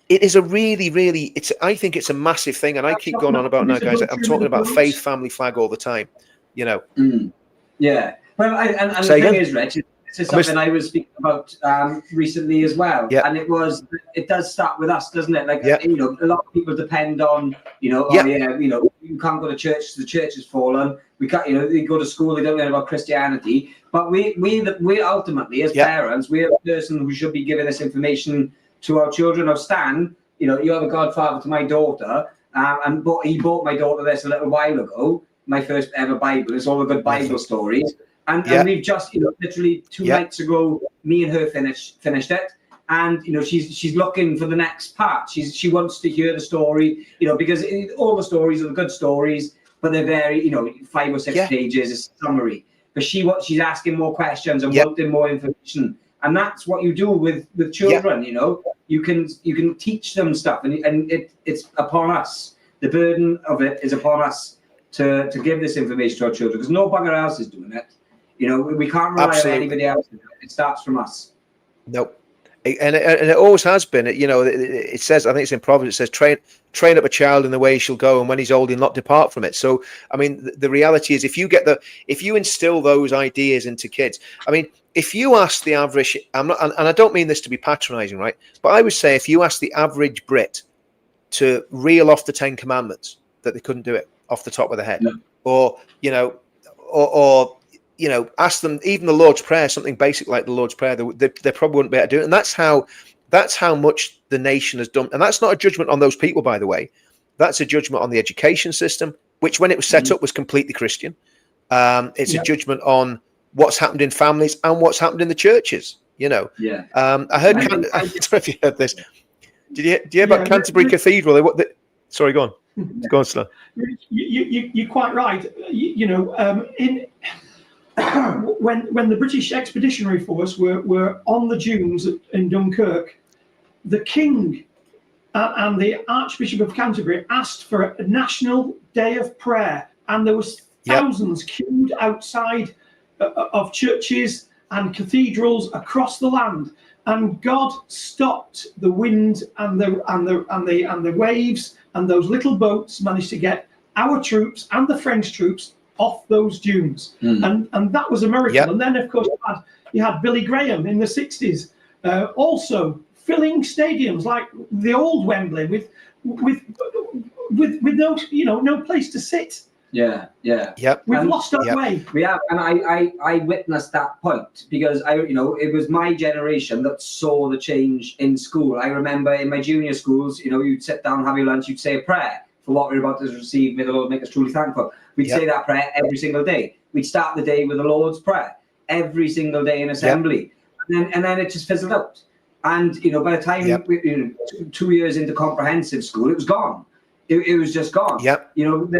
it is a I think it's a massive thing. And I keep going on about now, guys. I'm talking about faith, family, flag all the time. Yeah. Well, and the thing is, Rich, this is something I was speaking about recently as well. Yeah. And it does start with us, doesn't it? Like, Yeah. a lot of people depend on, you can't go to church, the church has fallen. We can't, they go to school, they don't know about Christianity. But we ultimately, as parents, we're the person who should be giving this information to our children. Now, Stan, you're the godfather to my daughter, and he bought my daughter this a little while ago. My first ever Bible. It's all the good Bible stories. And we've just, literally 2 nights ago, me and her finished it. And, she's looking for the next part. She wants to hear the story, because all the stories are the good stories, but they're very, 5 or 6 pages, is summary. But she's asking more questions and wanting more information. And that's what you do with children, You can teach them stuff, and it's upon us. The burden of it is upon us to give this information to our children, because no bugger else is doing it. We can't rely on anybody else. It starts from us. Nope. And it always has been. It says, I think it's in Proverbs, it says, train up a child in the way he shall go, and when he's old, he'll not depart from it. So, I mean, the reality is, if you instill those ideas into kids, I mean, if you ask the average, and I don't mean this to be patronizing, right? But I would say, if you ask the average Brit to reel off the 10 Commandments, that they couldn't do it off the top of their head, or ask them even the Lord's Prayer, something basic like the Lord's Prayer, they probably wouldn't be able to do it. And that's how much the nation has done. And that's not a judgment on those people, by the way. That's a judgment on the education system, which when it was set up was completely Christian. It's a judgment on what's happened in families and what's happened in the churches. I heard. I don't know if you heard this. Did you hear about Canterbury Cathedral? Sorry, go on. Go on, Stan. You're quite right. When the British Expeditionary Force were on the dunes in Dunkirk, the King and the Archbishop of Canterbury asked for a national day of prayer, and there was thousands queued outside of churches and cathedrals across the land. And God stopped the wind and the waves, and those little boats managed to get our troops and the French troops off those dunes. And that was a miracle. And then, of course, you had Billy Graham in the 60s, also filling stadiums like the old Wembley with no place to sit. We've lost our way. We have, and I witnessed that point, because it was my generation that saw the change in school. I remember in my junior schools, you'd sit down, have your lunch, you'd say a prayer for what we're about to receive. May the Lord make us truly thankful. We'd say that prayer every single day. We'd start the day with the Lord's Prayer every single day in assembly, and then it just fizzled out. And by the time 2 years into comprehensive school, it was gone. It was just gone. There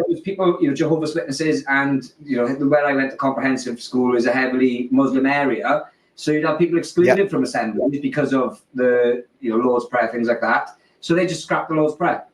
was people, Jehovah's Witnesses, and where I went to comprehensive school is a heavily Muslim area, so you'd have people excluded from assemblies because of the Lord's Prayer, things like that. So they just scrapped the Lord's Prayer,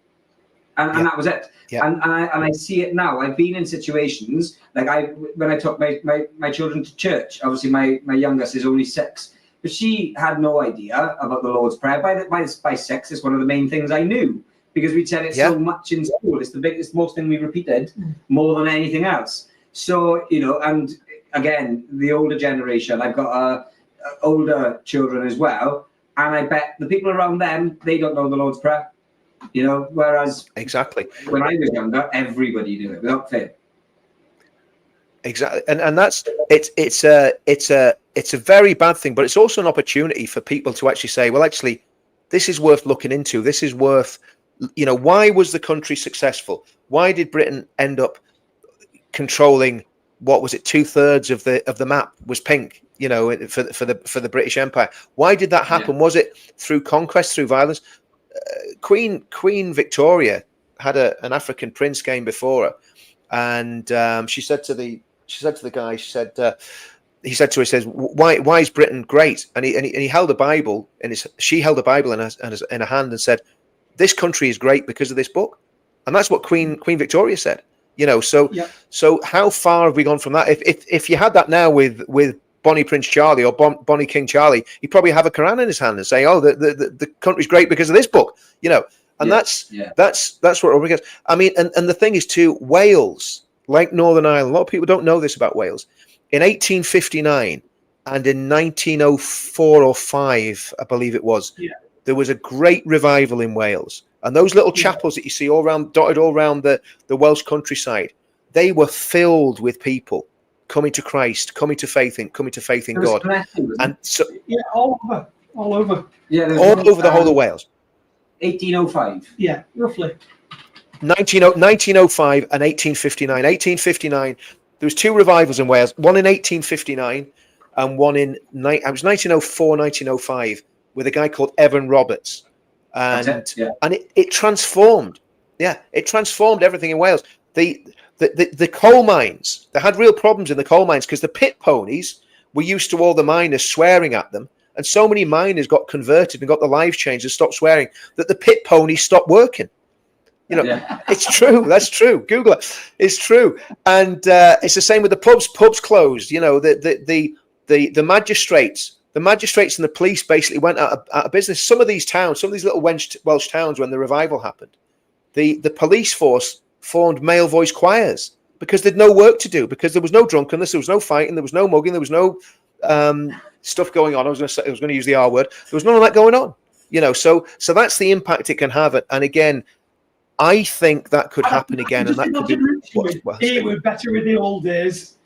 and that was it. And I see it now. I've been in situations like when I took my children to church. Obviously, my youngest is only 6, but she had no idea about the Lord's Prayer. By 6, it's one of the main things I knew, because we'd said it so much in school. It's most thing we repeated more than anything else. So, and again, the older generation, I've got older children as well, and I bet the people around them, they don't know the Lord's Prayer, whereas when I was younger, everybody knew it without fail. Exactly. And that's, it's a very bad thing, but it's also an opportunity for people to actually say, well, actually, this is worth looking into. This is worth, why was the country successful? Why did Britain end up controlling, what was it, 2/3 of the map was pink, for the British Empire? Why did that happen? Was it through conquest, through violence? Queen Victoria had an African prince came before her, and she said to the guy, he said to her, he says, why is Britain great? And he held a Bible, and she held a Bible in her hand and said, this country is great because of this book. And that's what Queen Victoria said. So how far have we gone from that? If you had that now with Bonnie Prince Charlie or Bonnie King Charlie, he'd probably have a Quran in his hand and say, oh, the country's great because of this book, and that's what we're against. I mean, and the thing is too, Wales like Northern Ireland. A lot of people don't know this about Wales. In 1859 and in 1904 or 5, I believe it was, there was a great revival in Wales. And those little chapels that you see dotted all around the Welsh countryside, they were filled with people coming to Christ, coming to faith in God. And so, all over. Yeah, all over the whole of Wales. 1805. Yeah, roughly. 1905 and 1859. 1859, there was 2 revivals in Wales, one in 1859 and one in 1904, 1905, with a guy called Evan Roberts. And it transformed. Yeah, it transformed everything in Wales. The coal mines, they had real problems in the coal mines because the pit ponies were used to all the miners swearing at them. And so many miners got converted and got their lives changed and stopped swearing that the pit ponies stopped working. It's true. That's true. Google it. It's true. And it's the same with the pubs. Pubs closed. The magistrates and the police basically went out of business. Some of these little Welsh towns, when the revival happened, the police force formed male voice choirs because they'd no work to do, because there was no drunkenness, there was no fighting, there was no mugging, there was no stuff going on. I was going to use the R word. There was none of that going on. So that's the impact it can have. And again, I think that could happen again, and that could be. It was better in the old days.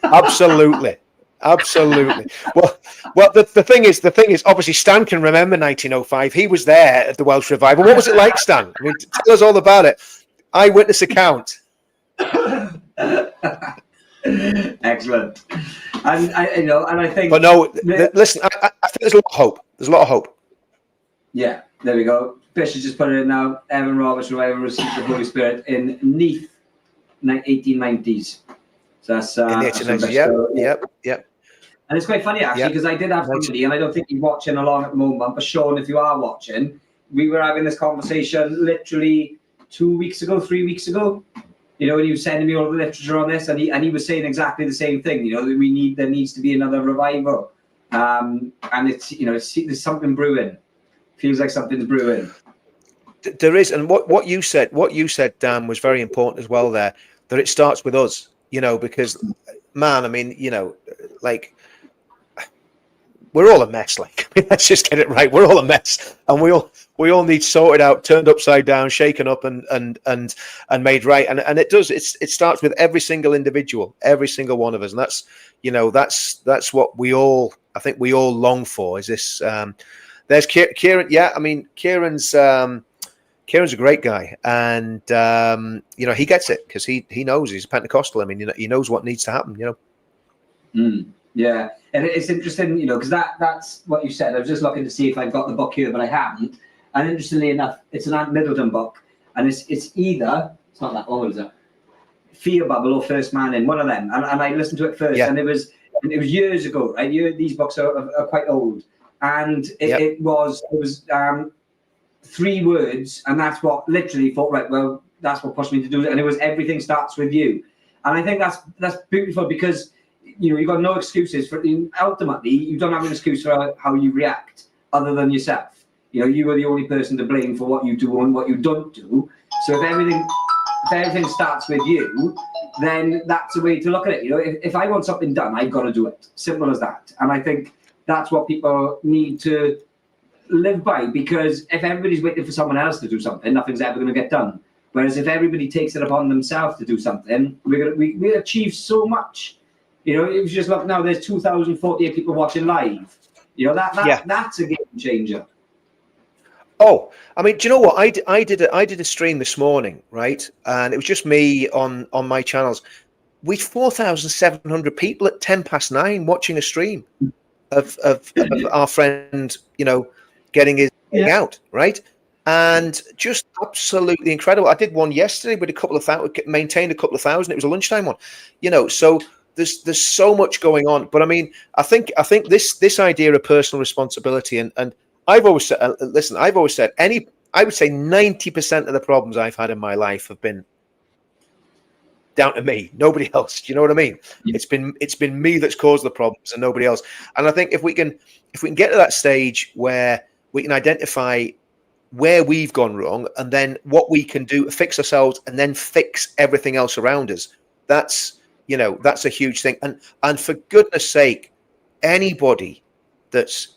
Absolutely. Well, the thing is, obviously, Stan can remember 1905. He was there at the Welsh Revival. What was it like, Stan? I mean, tell us all about it. Eyewitness account. Excellent. And I think. But no, listen. I think there's a lot of hope. There's a lot of hope. Yeah, there we go. Fish has just put it in now. Evan Roberts Revival received the Holy Spirit in Neath, 1890s. So that's in the 1890s. Yep. And it's quite funny actually, because I did have somebody, and I don't think you're watching along at the moment, but Sean, if you are watching, we were having this conversation literally 3 weeks ago. When he was sending me all the literature on this, and he was saying exactly the same thing. That there needs to be another revival, and it's there's something brewing. Feels like something's brewing. There is, and what you said, Dan, was very important as well. There, that it starts with us. Because, man, I mean, like, we're all a mess. Like, I mean, let's just get it right. We're all a mess, and we all need sorted out, turned upside down, shaken up, and made right. And it does. It starts with every single individual, every single one of us, and that's what we all, I think, we all long for. Is this? There's Kieran. Yeah, I mean, Kieran's a great guy, and he gets it because he knows he's Pentecostal. I mean, he knows what needs to happen. Yeah, and it's interesting, because that's what you said. I was just looking to see if I've got the book here, but I haven't. And interestingly enough, it's an Ant Middleton book, and it's either, it's not that old, is it? Fear Bubble or First Man in, one of them. And I listened to it first, and it was years ago, right? These books are quite old, and it was 3 words, and that's what literally thought, right, well, that's what pushed me to do it. And it was everything starts with you. And I think that's beautiful, because you've got no excuses for, ultimately you don't have an excuse for how you react other than yourself. You are the only person to blame for what you do and what you don't do. So if everything starts with you, then that's a way to look at it. If I want something done, I've got to do it. Simple as that. And I think that's what people need to live by, because if everybody's waiting for someone else to do something, nothing's ever going to get done. Whereas if everybody takes it upon themselves to do something, we achieve so much. If you just look now, there's 2,048 people watching live. That's a game changer. Oh, I mean, do you know what? I did a stream this morning, right? And it was just me on my channels. We 4,700 people at 9:10 watching a stream of our friend, getting his thing out, right? And just absolutely incredible. I did one yesterday with maintained a couple of thousand. It was a lunchtime one, so there's so much going on. But I mean, I think this idea of personal responsibility, and I've always said, I would say 90% of the problems I've had in my life have been down to me, nobody else. Do you know what I mean? It's been me that's caused the problems and nobody else. And I think if we can get to that stage where we can identify where we've gone wrong, and then what we can do to fix ourselves, and then fix everything else around us. That's that's a huge thing. And for goodness sake, anybody that's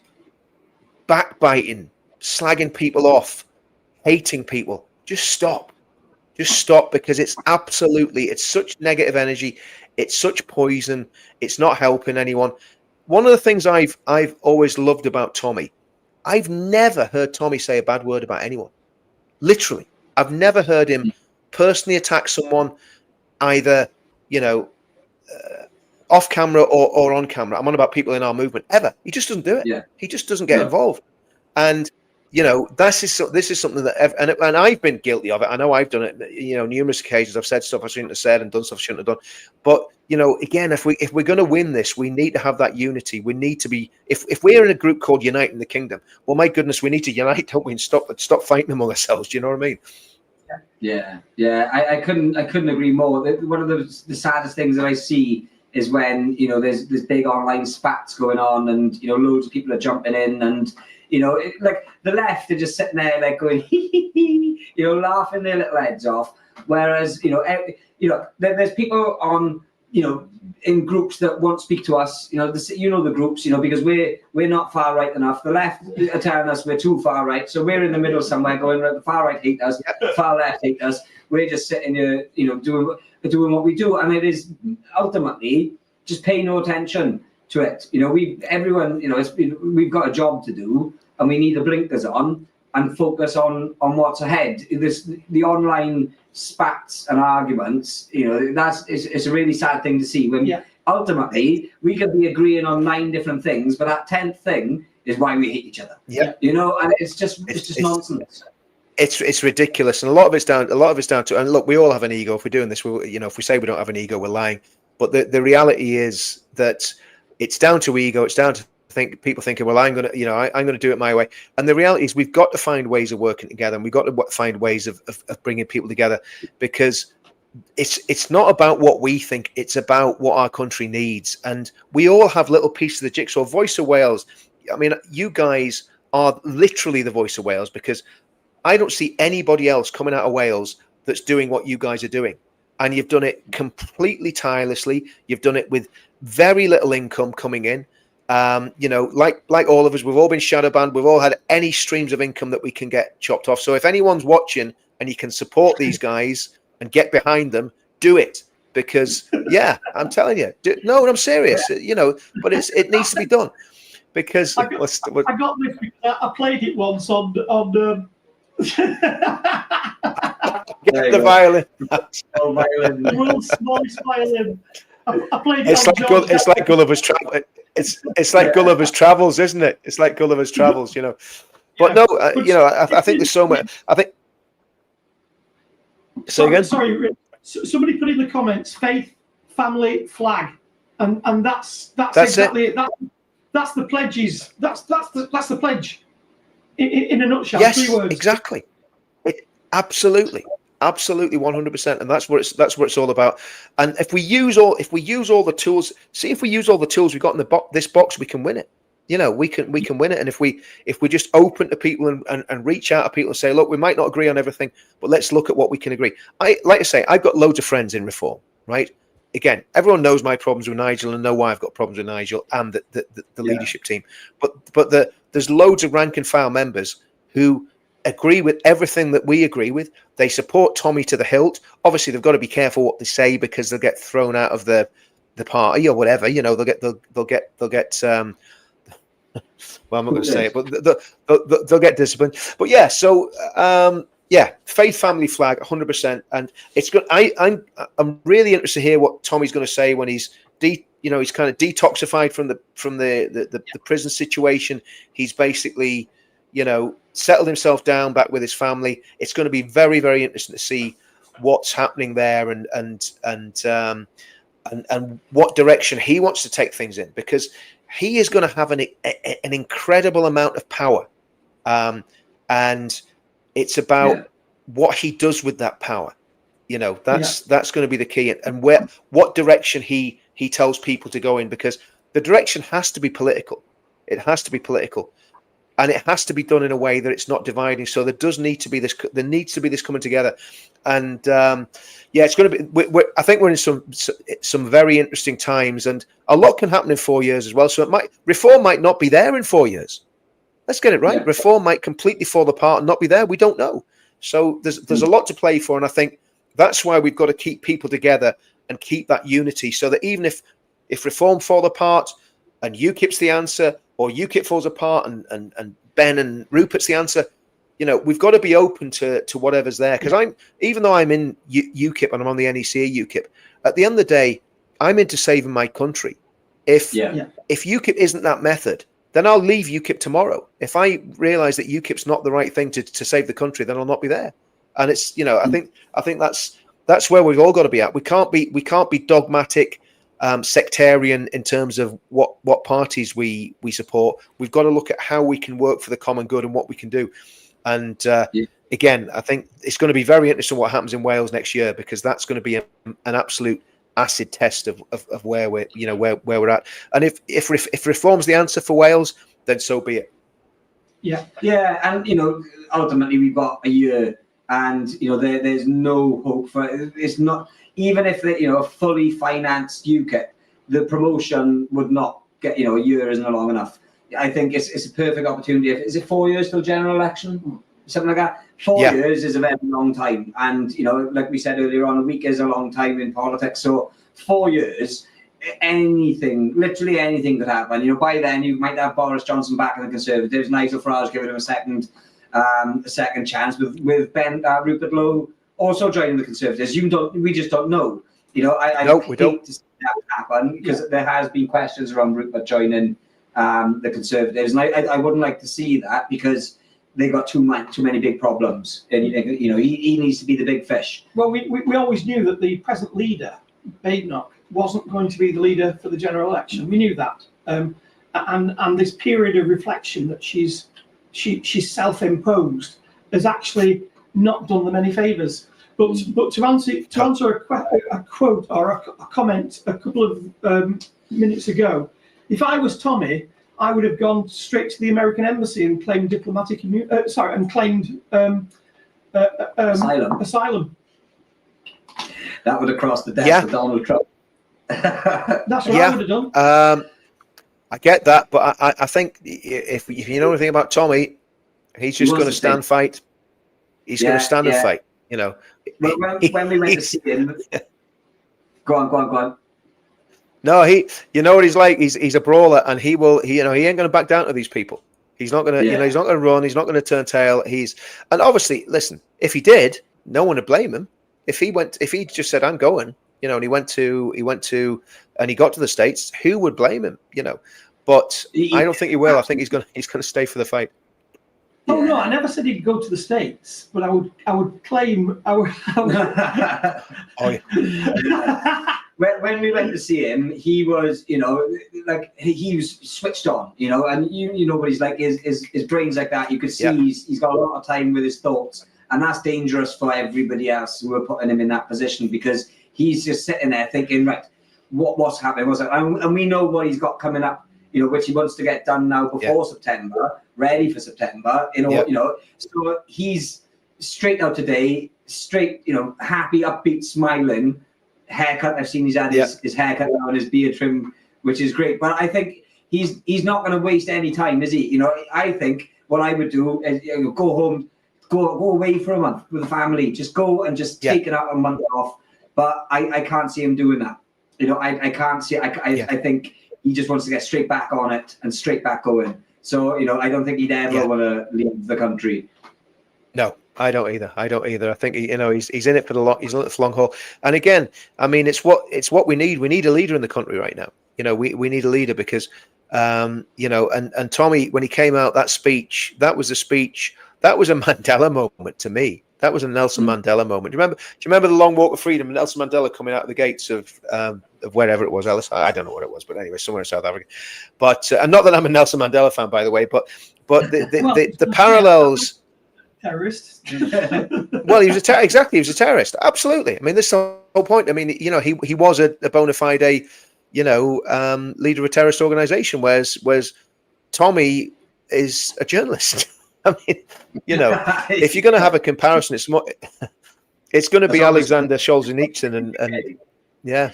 backbiting, slagging people off, hating people, just stop. Just stop, because it's such negative energy. It's such poison. It's not helping anyone. One of the things I've always loved about Tommy, I've never heard Tommy say a bad word about anyone. Literally. I've never heard him personally attack someone, either, off camera or on camera. I'm on about people in our movement, ever. He just doesn't do it. Yeah. He just doesn't get involved. And this is something that, and I've been guilty of it. I know I've done it, numerous occasions. I've said stuff I shouldn't have said and done stuff I shouldn't have done. But again, if we're going to win this, we need to have that unity. We need to be, if we're in a group called Uniting the Kingdom, well, my goodness, we need to unite, don't we? And stop fighting among ourselves. Do you know what I mean? Yeah. I couldn't agree more. One of the saddest things that I see is when there's big online spats going on, and loads of people are jumping in, and like the left are just sitting there like going laughing their little heads off, whereas there's people on in groups that won't speak to us, the groups, because we're not far right enough. The left are telling us we're too far right, so we're in the middle somewhere going, the far right hate us, the far left hate us. We're just sitting here doing what we do, and it is ultimately just pay no attention to it. We've got a job to do, and we need the blinkers on and focus on what's ahead. The online spats and arguments, it's a really sad thing to see when ultimately we could be agreeing on 9 different things, but that 10th thing is why we hate each other. Yeah. And it's just nonsense. It's ridiculous, and a lot of it's down to, and look, we all have an ego. If we're doing this, if we say we don't have an ego, we're lying. But the reality is that it's down to ego. It's down to people thinking, well, I'm going to do it my way. And the reality is we've got to find ways of working together, and we've got to find ways of bringing people together, because it's not about what we think. It's about what our country needs. And we all have little pieces of the jigsaw. Voice of Wales, I mean, you guys are literally the voice of Wales, because I don't see anybody else coming out of Wales that's doing what you guys are doing. And you've done it completely tirelessly. You've done it with very little income coming in. Like all of us, we've all been shadow banned. We've all had any streams of income that we can get chopped off. So if anyone's watching and you can support these guys and get behind them, do it. Because I'm telling you, I'm serious. But it needs to be done, because I got this because I played it once on Get the violin. Violin. The world's smallest violin. I played it. It's like Gulliver's Travels. It's like Gulliver's Travels, isn't it? It's like Gulliver's Travels, But no, I think there's so much. I think. Sorry, somebody put in the comments: faith, family, flag, and that's exactly it. That's the pledges. That's the pledge. In a nutshell, yes, 3 words. Exactly. Absolutely, 100%, and that's what it's all about. And if we use all the tools, if we use all the tools we've got in this box, we can win it. We can win it. And if we just open to people and reach out to people and say, look, we might not agree on everything, but let's look at what we can agree. I've got loads of friends in Reform, right? Again, everyone knows my problems with Nigel and know why I've got problems with Nigel and the leadership team. But there's loads of rank and file members who agree with everything that we agree with. They support Tommy to the hilt. Obviously, they've got to be careful what they say, because they'll get thrown out of the party or whatever. They'll get well, I'm not going to say it, but they'll get disciplined. But faith, family, flag, 100%. And it's good. I'm really interested to hear what Tommy's going to say when he's he's kind of detoxified from the prison situation. He's basically settled himself down back with his family. It's going to be very, very interesting to see what's happening there and what direction he wants to take things in, because he is going to have an incredible amount of power, and it's about what he does with that power. That's going to be the key, and what direction he tells people to go in, because the direction has to be political. It has to be political. and it has to be done in a way that it's not dividing. So there does need to be this. There needs to be this coming together, and it's going to be. I think we're in some very interesting times, and a lot can happen in 4 years as well. So reform might not be there in 4 years. Let's get it right. Yeah. Reform might completely fall apart and not be there. We don't know. So there's a lot to play for, and I think that's why we've got to keep people together and keep that unity, so that even if reform fall apart and UKIP's the answer, or UKIP falls apart and Ben and Rupert's the answer, we've got to be open to whatever's there. Because even though I'm in UKIP and I'm on the NEC UKIP, at the end of the day, I'm into saving my country. If UKIP isn't that method, then I'll leave UKIP tomorrow. If I realise that UKIP's not the right thing to save the country, then I'll not be there. And it's I think that's where we've all got to be at. We can't be dogmatic, sectarian in terms of what parties we support. We've got to look at how we can work for the common good and what we can do. And again, I think it's going to be very interesting what happens in Wales next year, because that's going to be an absolute acid test of where we're where we're at. And if reform's the answer for Wales, then so be it. And ultimately we've got a year, and there's no hope for it's not, even if a fully financed UKIP, the promotion would not get, a year isn't long enough. I think it's a perfect opportunity. Is it 4 years till general election? Something like that. 4 years is a very long time, and like we said earlier on, a week is a long time in politics. So 4 years, literally anything could happen. By then you might have Boris Johnson back in the Conservatives, Nigel Farage giving him a second chance, with Ben Rupert Lowe also joining the Conservatives. We just don't know. I hate to see that happen, because there has been questions around Rupert joining the Conservatives, and I wouldn't like to see that, because they got too many big problems, and he needs to be the big fish. Well, we always knew that the present leader, Badenoch, wasn't going to be the leader for the general election. We knew that, and this period of reflection that she's self-imposed has actually not done them any favours. But to answer a quote or a comment a couple of minutes ago, if I was Tommy, I would have gone straight to the American embassy and claimed diplomatic immunity. Asylum. That would have crossed the desk of Donald Trump. That's what I would have done. I get that, but I think if you know anything about Tommy, he's just going to stand fight. He's going to stand and fight. When we went to see him, go on. No, you know what he's like. He's a brawler, and he ain't going to back down to these people. He's not going to, he's not going to run. He's not going to turn tail. And obviously, listen, if he did, no one would blame him. If he just said, I'm going, and he went to, and he got to the States, who would blame him? But I don't think he will. I think he's going to stay for the fight. Oh no, I never said he'd go to the States, but I would claim I would. When we went to see him, he was, like he was switched on, and you know what he's like. His brain's like that. You could see he's got a lot of time with his thoughts, and that's dangerous for everybody else who are putting him in that position, because he's just sitting there thinking, right, what's happening? And we know what he's got coming up, which he wants to get done now before September, ready for September. So he's straight out today, happy, upbeat, smiling. Haircut. I've seen he's had his haircut now and his beard trim, which is great. But I think he's not going to waste any time, is he? I think what I would do is go home, go away for a month with the family. Just go and just take it out a month off. But I can't see him doing that. I can't see. I think he just wants to get straight back on it and straight back going. So I don't think he'd ever want to leave the country. No. I don't either. I think he's in it for the long. He's in it for the long haul. And again, I mean, it's what we need. We need a leader in the country right now. We need a leader, because and Tommy, when he came out, that speech, that was a Mandela moment to me. That was a Nelson Mandela moment. Do you remember the Long Walk of Freedom? Nelson Mandela coming out of the gates of wherever it was, Ellis. I don't know what it was, but anyway, somewhere in South Africa. But and not that I'm a Nelson Mandela fan, by the way, but the parallels. Terrorist. Well, he was exactly. He was a terrorist. Absolutely. I mean, this is the whole point. I mean, he was a bona fide, leader of a terrorist organization. Whereas Tommy, is a journalist. I mean, you know, if you're going to have a comparison, it's more, it's going to be Alexander Solzhenitsyn and yeah,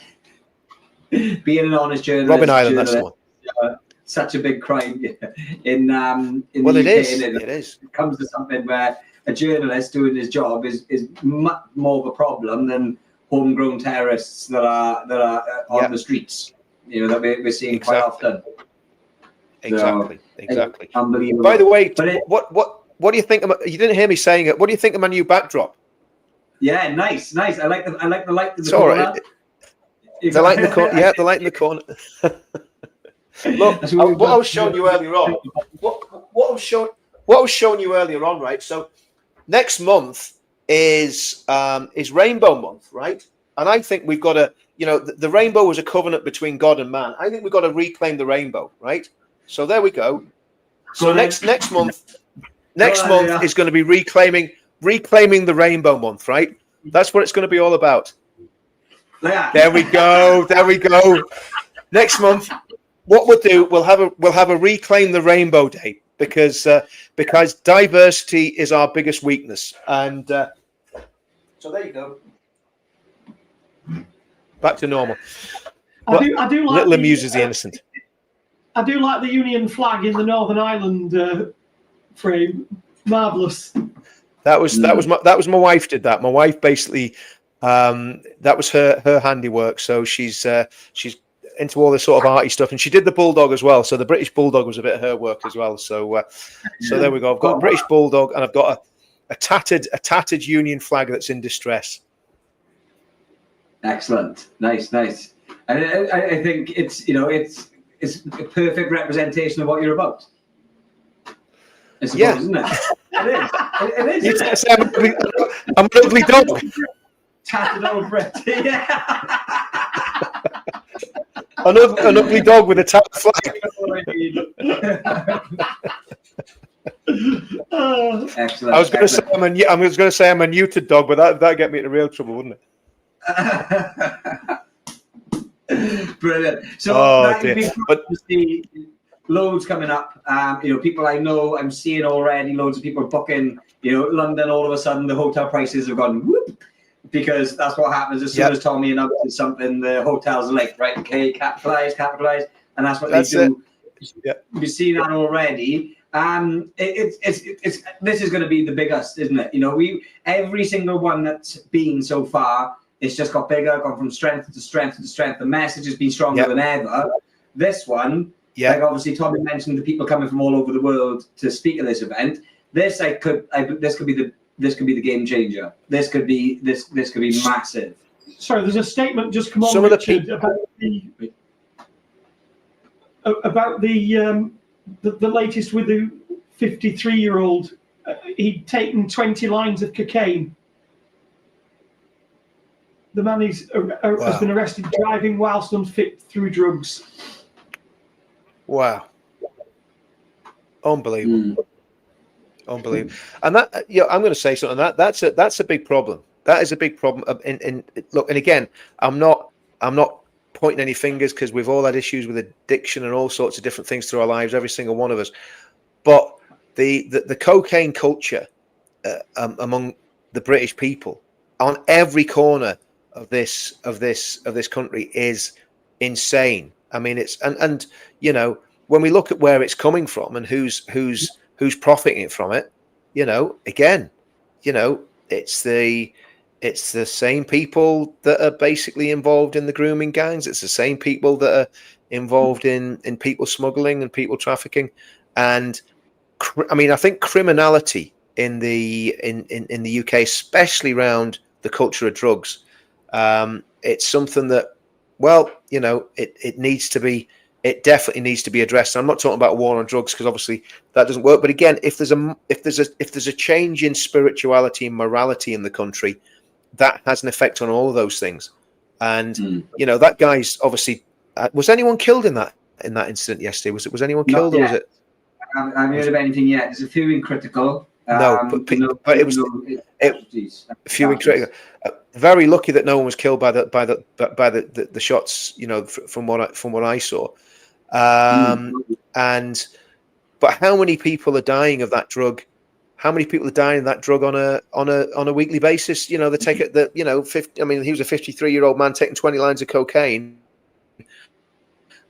being an honest journalist. Robin Island, that's the one. Such a big crime in well, the UK. It is. It comes to something where a journalist doing his job is much more of a problem than homegrown terrorists that are on the streets. You know, that we're seeing quite often. Exactly. Unbelievable. By the way, what do you think? You didn't hear me saying it. What do you think of my new backdrop? Yeah, nice. I like the light in the it's corner. All right. The light in the corner. Yeah, the light in the corner. Look, what I was showing you earlier on. What I was showing you earlier on, right? So next month is Rainbow Month, right? And I think we've got to, you know, the rainbow was a covenant between God and man. I think we've got to reclaim the rainbow, right? So there we go. So next month is going to be reclaiming the Rainbow Month, right? That's what it's going to be all about. Yeah. There we go. Next month, what we'll do, we'll have a Reclaim the Rainbow Day because diversity is our biggest weakness, and so there you go. Back to normal. I do like little amuses the innocent. I do like the Union flag in the Northern Ireland frame. Marvelous. That was my wife did that. My wife basically that was her handiwork. So she's into all this sort of arty stuff, and she did the bulldog as well. So the British bulldog was a bit of her work as well. So there we go. I've got a British bulldog, and I've got a tattered Union flag that's in distress. Excellent, nice. And I think it's a perfect representation of what you're about. I suppose, isn't it? It is. I'm an ugly dog. Tattered old Brit. Yeah. An ugly dog with a tattered flag. Excellent. I was going to say I'm a neutered dog, but that'd get me into real trouble, wouldn't it? Brilliant. So but see loads coming up. People I know, I'm seeing already loads of people booking. London. All of a sudden, the hotel prices have gone whoop, because that's what happens as soon as Tommy announces something. The hotels are like, right, okay, capitalize, and that's what they do. We've seen that already. It's this is going to be the biggest, isn't it? Every single one that's been so far. It's just got bigger, gone from strength to strength to strength. The message has been stronger than ever. This one, like obviously Tommy mentioned, the people coming from all over the world to speak at this event. This could be the game changer. This could be massive. Sorry, there's a statement just come on, Richard, about the latest with the 53-year-old. He'd taken 20 lines of cocaine. The man has been arrested driving whilst unfit through drugs. Wow. Unbelievable. Unbelievable. And that, I'm going to say something. That's a big problem. That is a big problem. Look, and again, I'm not pointing any fingers, because we've all had issues with addiction and all sorts of different things through our lives, every single one of us. But the cocaine culture among the British people on every corner of this country is insane. I mean, it's and when we look at where it's coming from and who's profiting from it, again, it's the same people that are basically involved in the grooming gangs. It's the same people that are involved in people smuggling and people trafficking. And I think criminality in the UK, especially around the culture of drugs, it's something that, it definitely needs to be addressed. I'm not talking about war on drugs, because obviously that doesn't work. But again, if there's a change in spirituality and morality in the country, that has an effect on all of those things. And that guy's obviously. Was anyone killed in that incident yesterday? Was anyone killed, or was it? I haven't heard of anything yet. There's a few in critical. But it was a few in critical. Very lucky that no one was killed by the shots. From what I saw, and But how many people are dying of that drug? How many people are dying of that drug on a weekly basis? You know, they take it that, you know, 50, I mean, he was a 53-year-old man taking 20 lines of cocaine.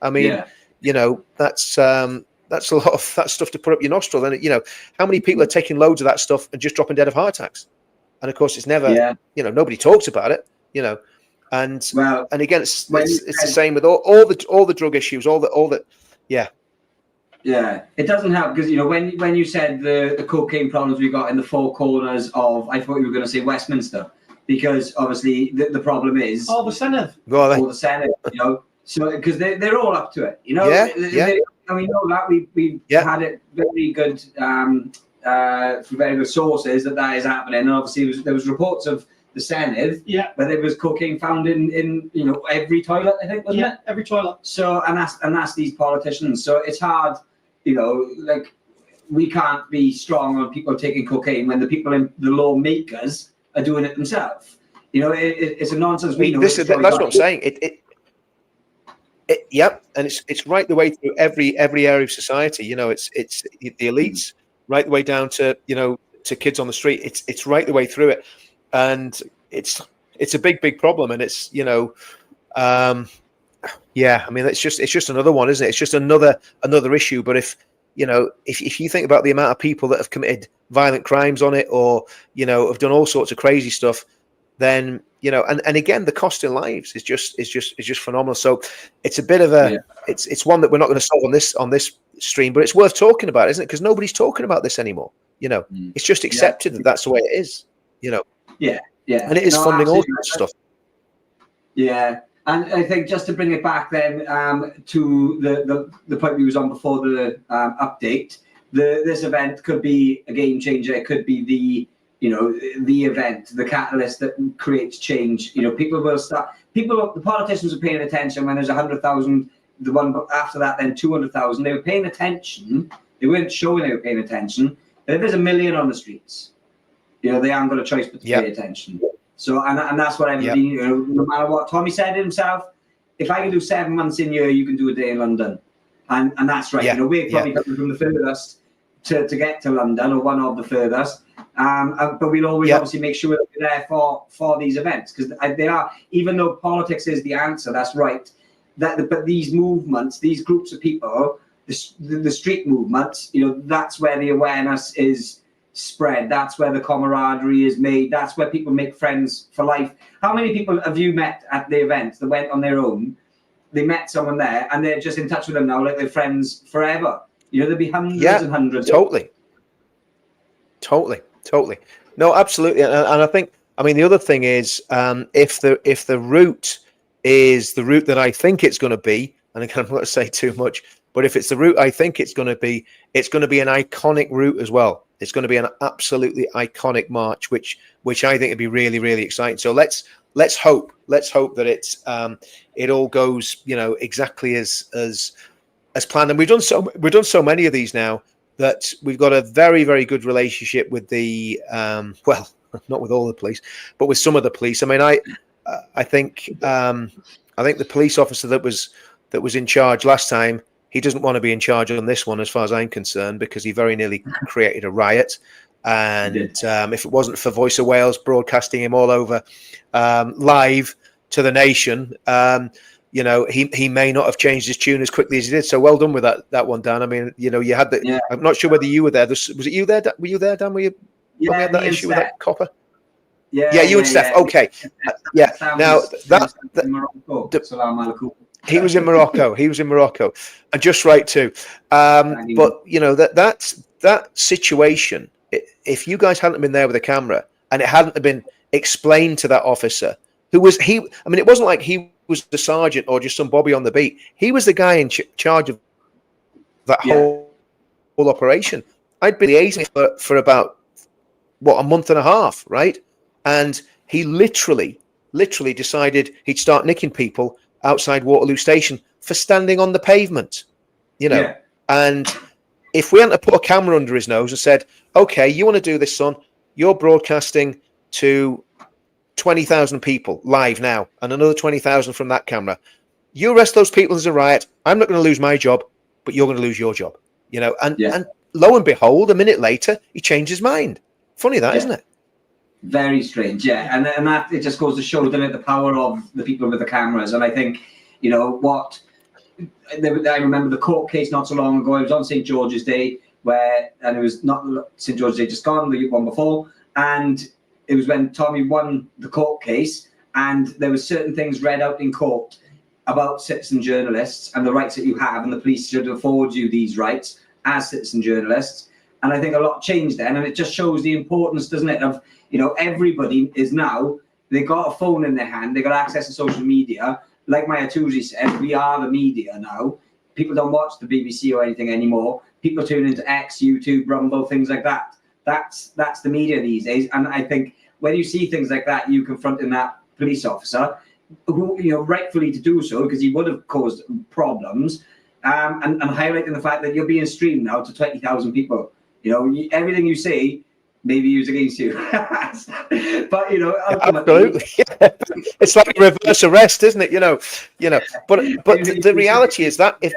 I mean, you know, that's a lot of that stuff to put up your nostril. And, you know, how many people are taking loads of that stuff and just dropping dead of heart attacks? And of course, it's never, you know, nobody talks about it, you know. And again, it's the same with all the drug issues, all the. Yeah, it doesn't help because, you know, when you said the cocaine problems we got in the four corners of, I thought you were going to say Westminster, because obviously the problem is the Senedd. Or the Senedd, you know, so because they're all up to it, you know. And we know that we had it very good from very good sources that is happening. And obviously there was reports of the Senedd, where there was cocaine found in you know, every toilet, I think, wasn't it? Every toilet. So and that's these politicians. So it's hard. You know, like, we can't be strong on people taking cocaine when the people in the lawmakers are doing it themselves. You know, it's a nonsense. That's what I'm saying. And it's right the way through every area of society. You know, it's the elites, right the way down to, you know, to kids on the street. It's right the way through it, and it's a big problem. And it's, you know, I mean, it's just another one, isn't it? It's just another issue. But if you think about the amount of people that have committed violent crimes on it, or, you know, have done all sorts of crazy stuff, then, you know, and again, the cost in lives is just phenomenal. So it's a bit of a it's one that we're not going to solve on this stream, but it's worth talking about, isn't it? Because nobody's talking about this anymore. You know, it's just accepted that that's the way it is. You know, and it is funding all sorts of stuff. Yeah. And I think just to bring it back then to the point we was on before the update, this event could be a game changer. It could be the event, the catalyst that creates change. You know, the politicians are paying attention when there's 100,000. The one after that, then 200,000. They were paying attention. They weren't showing they were paying attention. But if there's 1 million on the streets, you know, they haven't got a choice but to pay attention. So, and that's what everybody, you know, no matter what Tommy said to himself, if I can do 7 months in here, you can do a day in London. And that's right. You know, we're probably coming from the furthest to get to London, or one of the furthest. But we'll always obviously make sure that we're there for these events, because they are, even though politics is the answer, that's right. But these movements, these groups of people, the street movements, you know, that's where the awareness is spread. That's where the camaraderie is made. That's where people make friends for life. How many people have you met at the event that went on their own? They met someone there and they're just in touch with them now, like they're friends forever. You know, there'll be hundreds and hundreds. Totally. No, absolutely. And I think, I mean, the other thing is, if the route is the route that I think it's going to be, and again, I'm not going to say too much, but if it's the route I think it's going to be an iconic route as well. It's going to be an absolutely iconic march, which I think would be really, really exciting. So let's hope that it all goes, you know, exactly as planned. And we've done so many of these now that we've got a very, very good relationship with the well, not with all the police, but with some of the police. I mean, I think the police officer that was in charge last time, he doesn't want to be in charge on this one, as far as I'm concerned, because he very nearly created a riot. And if it wasn't for Voice of Wales broadcasting him all over live to the nation, you know, he may not have changed his tune as quickly as he did. So well done with that one, Dan. I mean, you know, you had the. Yeah. I'm not sure whether you were there. Was it you there? Were you there, Dan? When we had that issue with that copper? Yeah, you and Steph. Okay. Yeah. Now he was in Morocco. He was in Morocco, and just right too. But you know that situation. If you guys hadn't been there with a camera and it hadn't been explained to that officer, who was he? I mean, it wasn't like he was the sergeant or just some bobby on the beat. He was the guy in charge of that whole operation. I'd been liaising for about a month and a half, right? And he literally decided he'd start nicking people outside Waterloo Station for standing on the pavement, you know. And if we hadn't put a camera under his nose and said, okay, you want to do this, son, you're broadcasting to 20,000 people live now and another 20,000 from that camera. You arrest those people as a riot. I'm not going to lose my job, but you're going to lose your job. you know, and lo and behold, a minute later, he changed his mind. Funny that, isn't it? Very strange, yeah. And that, it just goes to show, doesn't it, the power of the people with the cameras. And I think, you know, what I remember the court case not so long ago. It was on St. George's Day, and it was not St. George's Day just gone, the one before, and it was when Tommy won the court case, and there were certain things read out in court about citizen journalists and the rights that you have, and the police should afford you these rights as citizen journalists. And I think a lot changed then, and it just shows the importance, doesn't it, of, you know, everybody is now, they got a phone in their hand, they got access to social media. Like Maya Tuzi said, we are the media now. People don't watch the BBC or anything anymore. People tune into X, YouTube, Rumble, things like that. That's the media these days. And I think when you see things like that, you confronting that police officer, who, you know, rightfully to do so, because he would have caused problems, and highlighting the fact that you're being streamed now to 20,000 people. You know, everything you say may be used against you. But, you know, absolutely. Yeah. It's like a reverse arrest, isn't it? You know. But the reality is that if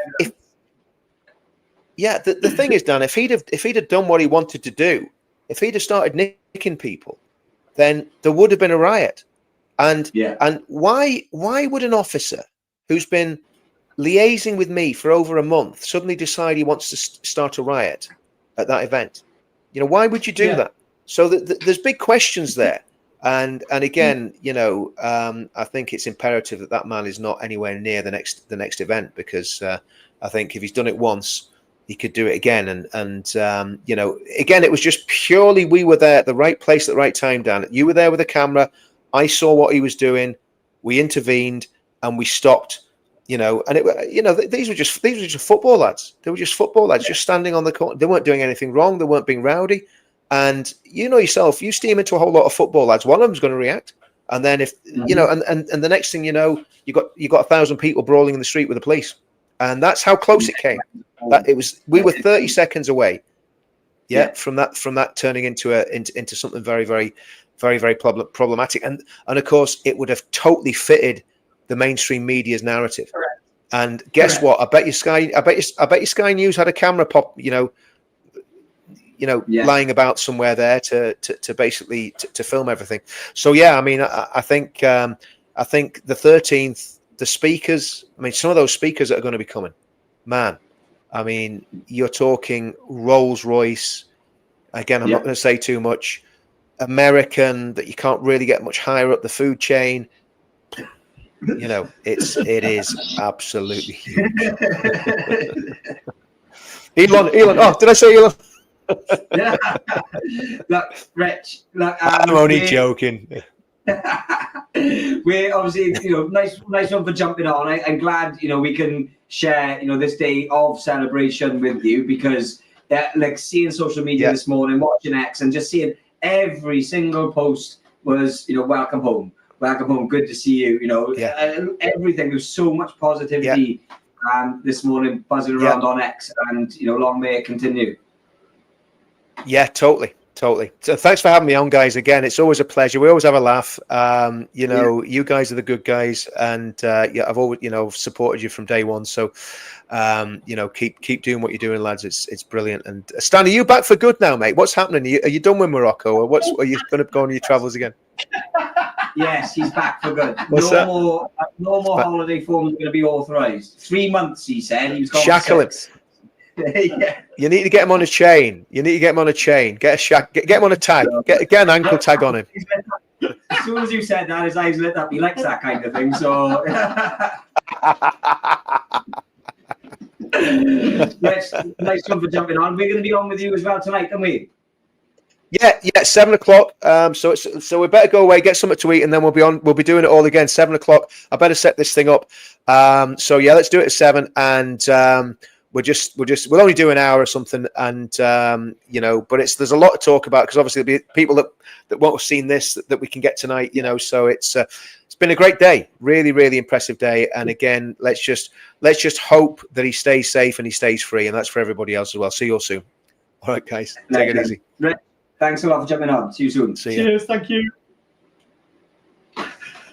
the thing is, Dan, if he'd have done what he wanted to do, if he'd have started nicking people, then there would have been a riot. And why would an officer who's been liaising with me for over a month suddenly decide he wants to start a riot at that event? You know, why would you do that? So there's big questions there. And again, you know, I think it's imperative that man is not anywhere near the next event, because I think if he's done it once, he could do it again. And you know, again, it was just purely, we were there at the right place at the right time, Dan. You were there with a camera. I saw what he was doing. We intervened and we stopped. You know, and these were just football lads. They were just football lads, just standing on the court. They weren't doing anything wrong. They weren't being rowdy. And you know yourself, you steam into a whole lot of football lads, one of them's going to react. And then if you know, and the next thing you know, you got 1,000 people brawling in the street with the police. And that's how close it came. We were 30 seconds away, from that turning into something very, very, very, very problematic. And of course, it would have totally fitted the mainstream media's narrative. Correct. And guess what? I bet you Sky News had a camera pop, lying about somewhere there to basically to film everything. So yeah, I mean, I think the 13th, the speakers. I mean, some of those speakers that are going to be coming, man. I mean, you're talking Rolls Royce. Again, I'm not going to say too much. American, that you can't really get much higher up the food chain. You know, it is absolutely huge. Elon. Oh, did I say Elon? Yeah. Look, Rich. Look, I'm only joking. We're obviously, nice one for jumping on. I'm glad, we can share, this day of celebration with you, because like seeing social media this morning, watching X, and just seeing every single post was, welcome home. Welcome home. Good to see you. Everything. There's so much positivity this morning buzzing around on X, and long may it continue. Yeah, totally. So thanks for having me on, guys. Again, it's always a pleasure. We always have a laugh. You guys are the good guys, and I've always supported you from day one. So keep doing what you're doing, lads. It's brilliant. And Stan, are you back for good now, mate? What's happening? Are you done with Morocco, or are you going to go on your travels again? Yes, he's back for good. What's no more holiday forms are going to be authorised. 3 months, he said. He was gone shackle for 6. Yeah. You need to get him on a chain. Get him on a tag. Get an ankle tag on him. As soon as you said that, his eyes lit up. He likes that kind of thing. So nice one for jumping on. We're going to be on with you as well tonight, aren't we? Yeah, 7:00. So we better go away, get something to eat, and then we'll be on. We'll be doing it all again. 7:00. I better set this thing up. Let's do it at 7, and we'll only do an hour or something, and but there's a lot to talk about, because obviously there'll be people that won't have seen this that we can get tonight. So it's been a great day, really, really impressive day. And again, let's just hope that he stays safe and he stays free, and that's for everybody else as well. See you all soon. All right, guys, take it easy. Thanks a lot for jumping on. See you soon. See you. Cheers. Thank you.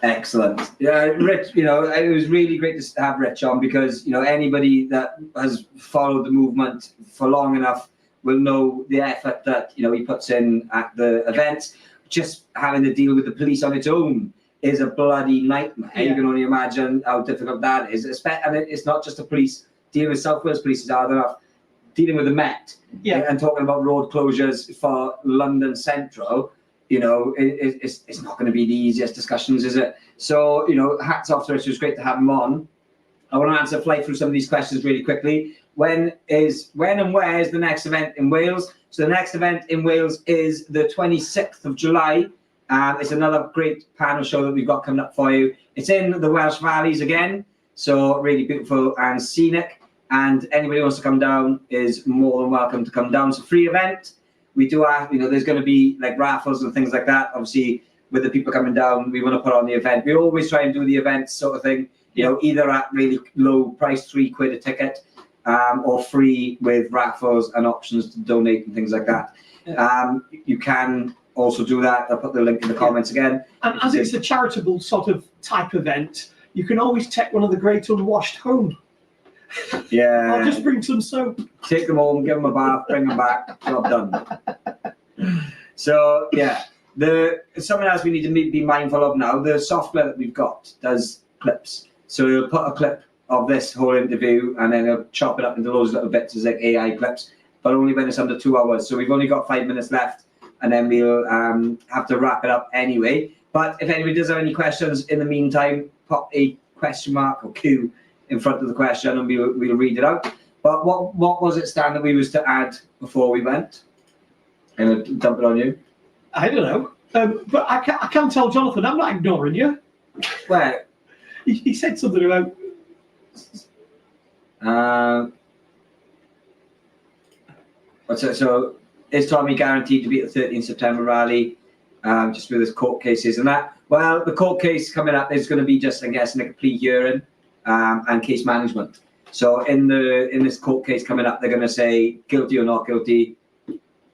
Excellent. Yeah, Rich, you know, it was really great to have Rich on because, you know, anybody that has followed the movement for long enough will know the effort that, you know, he puts in at the events. Just having to deal with the police on its own is a bloody nightmare. Yeah. You can only imagine how difficult that is. And it's not just the police. Dealing with South Wales police is hard enough. Dealing with the Met and talking about road closures for London Central, you know, it's not going to be the easiest discussions, is it? So, you know, hats off to us. It was great to have him on. I want to fly through some of these questions really quickly. When and where is the next event in Wales? So the next event in Wales is the 26th of July. It's another great panel show that we've got coming up for you. It's in the Welsh Valleys again, so really beautiful and scenic. And anybody who wants to come down is more than welcome to come down. It's a free event. We do have, you know, there's going to be like raffles and things like that. Obviously, with the people coming down, we want to put on the event. We always try and do the event sort of thing, you know, either at really low price, £3 a ticket, or free with raffles and options to donate and things like that. You can also do that. I'll put the link in the comments again. And as it's a charitable sort of type event, you can always take one of the great unwashed home. Yeah. I'll just bring some soap. Take them home, give them a bath, bring them back, job done. So, yeah, something else we need to be mindful of now, the software that we've got does clips. So you'll put a clip of this whole interview and then it'll chop it up into those little bits as like AI clips, but only when it's under 2 hours. So we've only got 5 minutes left and then we'll have to wrap it up anyway. But if anybody does have any questions in the meantime, pop a question mark or Q in front of the question and we'll read it out. But what was it, Stan, that we was to add before we went? I'm going to dump it on you. I don't know. But I can't tell Jonathan, I'm not ignoring you. Where? He said something about... So is Tommy guaranteed to be at the 13th September rally, just with his court cases and that? Well, the court case coming up is going to be just, I guess, like a plea hearing and case management. So in this court case coming up, they're going to say guilty or not guilty.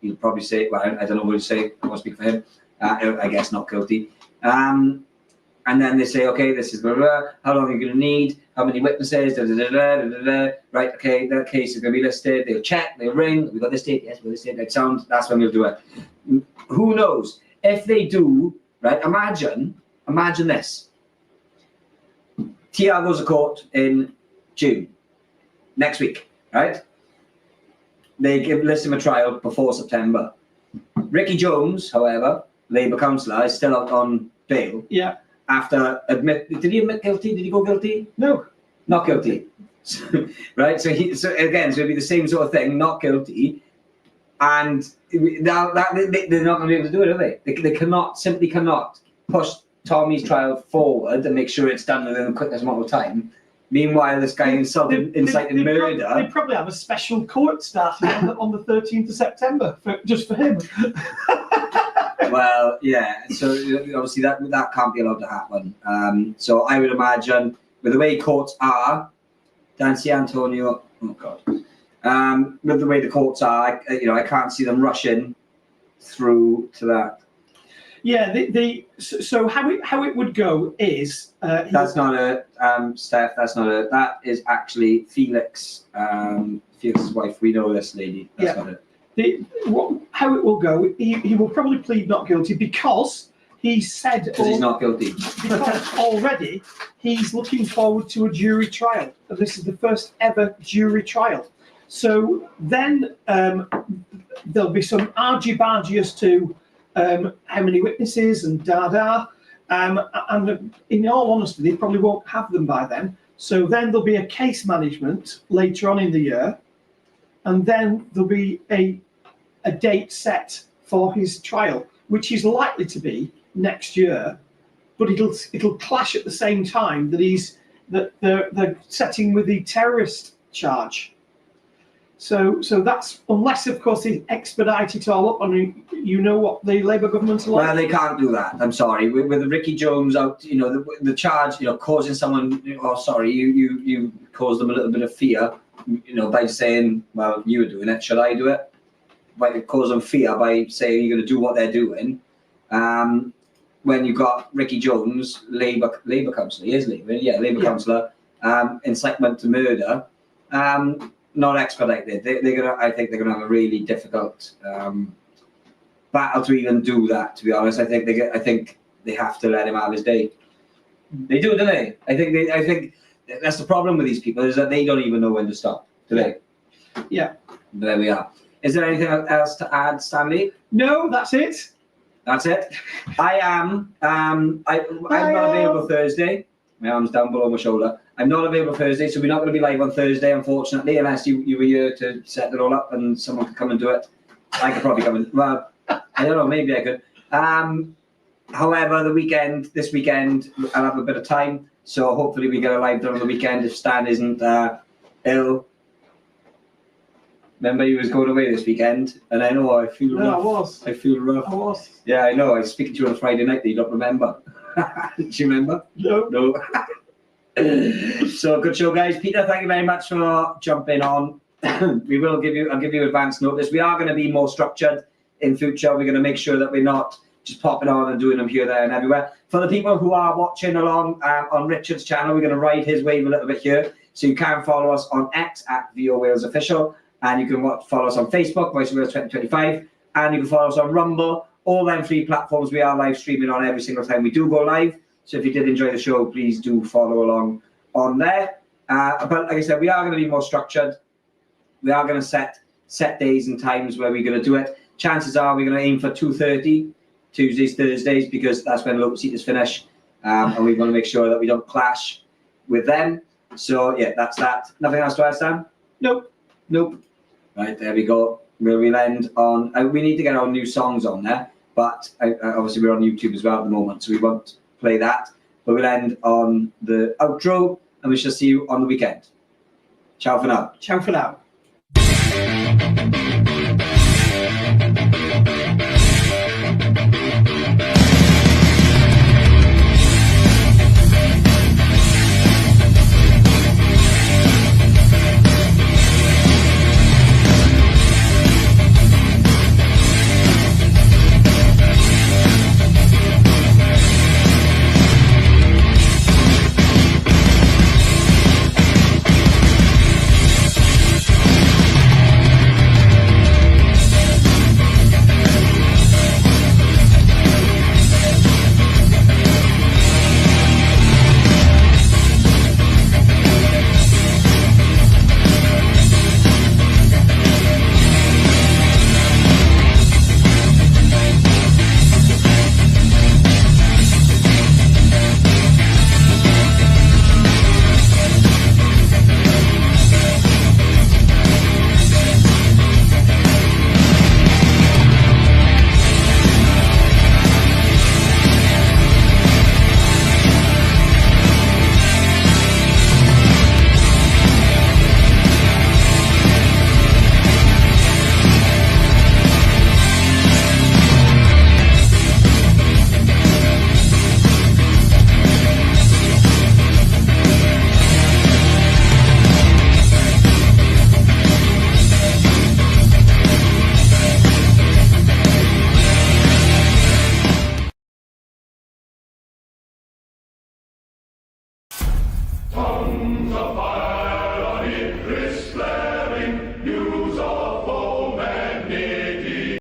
He'll probably say, well, I don't know what he'll say. I won't speak for him. I guess not guilty. And then they say, okay, this is blah, blah, blah. How long are you going to need? How many witnesses? Da, da, da, da, da, da, da. Right, okay, that case is going to be listed. They'll check, they'll ring. We got this date, yes, we got this date. That sound. That's when we'll do it. Who knows? If they do, right? Imagine this. TR goes to court in June next week, right? They list him a trial before September. Ricky Jones, however, Labour councillor, is still out on bail. Yeah. After did he admit guilty? Did he go guilty? No. Not guilty. Right? So it'll be the same sort of thing, not guilty. And now they're not going to be able to do it, are they? They simply cannot push Tommy's trial forward and make sure it's done within the quickest amount of time. Meanwhile, this guy inciting murder. They probably have a special court starting on the 13th of September just for him. Well, yeah. So obviously that can't be allowed to happen. So I would imagine with the way courts are, Dancy Antonio. Oh God. With the way the courts are, I can't see them rushing through to that. Yeah. So how it would go is that's not a Steph. That's not a. That is actually Felix. Felix's wife. We know this lady. That's not it. How it will go, he will probably plead not guilty because he said... Because he's not guilty. Because already he's looking forward to a jury trial. This is the first ever jury trial. So then there'll be some argy-bargy as to how many witnesses and and in all honesty, they probably won't have them by then. So then there'll be a case management later on in the year. And then there'll be a date set for his trial, which is likely to be next year, but it'll clash at the same time that they're setting with the terrorist charge. So that's, unless of course they expedite it all up. I mean, you know what the Labour government's like. Well, they can't do that. I'm sorry. With Ricky Jones out, the charge, causing someone. Oh, sorry, you caused them a little bit of fear. By saying, well, you were doing it, should I do it? By cause them fear by saying you're going to do what they're doing. when you got Ricky Jones, Labour councillor, he is Labour, Labour councillor, incitement to murder, not expedited. I think they're gonna have a really difficult battle to even do that. To be honest, I think they have to let him have his day. They do, don't they? I think that's the problem with these people, is that they don't even know when to stop, do they? Yeah. There we are. Is there anything else to add, Stanley? No, that's it. That's it. I'm not available Thursday. My arm's down below my shoulder. I'm not available Thursday, so we're not going to be live on Thursday, unfortunately, unless you were here to set it all up and someone could come and do it. I could probably come and, well, I don't know, maybe I could. However, this weekend, I'll have a bit of time, so hopefully we get a live done on the weekend if Stan isn't ill. Remember, he was going away this weekend, and I know I feel rough. I feel rough. I was. Yeah, I know. I was speaking to you on a Friday night that you don't remember. Do you remember? No. So good show, guys. Peter, thank you very much for jumping on. I'll give you advance notice. We are going to be more structured in future. We're going to make sure that we're not just popping on and doing them here, there, and everywhere. For the people who are watching along on Richard's channel, we're going to ride his wave a little bit here. So you can follow us on X at VO Wales Official. And you can follow us on Facebook, Voice of Wales 2025, and you can follow us on Rumble. All them 3 platforms we are live streaming on every single time we do go live. So if you did enjoy the show, please do follow along on there. But like I said, we are going to be more structured. We are going to set days and times where we're going to do it. Chances are we're going to aim for 2:30, Tuesdays, Thursdays, because that's when local seaters finish. And we want to make sure that we don't clash with them. So yeah, that's that. Nothing else to add, Sam? Nope. Right, there we go. We'll end on. We need to get our new songs on there, but obviously we're on YouTube as well at the moment, so we won't play that. But we'll end on the outro, and we shall see you on the weekend. Ciao for now. Ciao for now. Tongues of fire.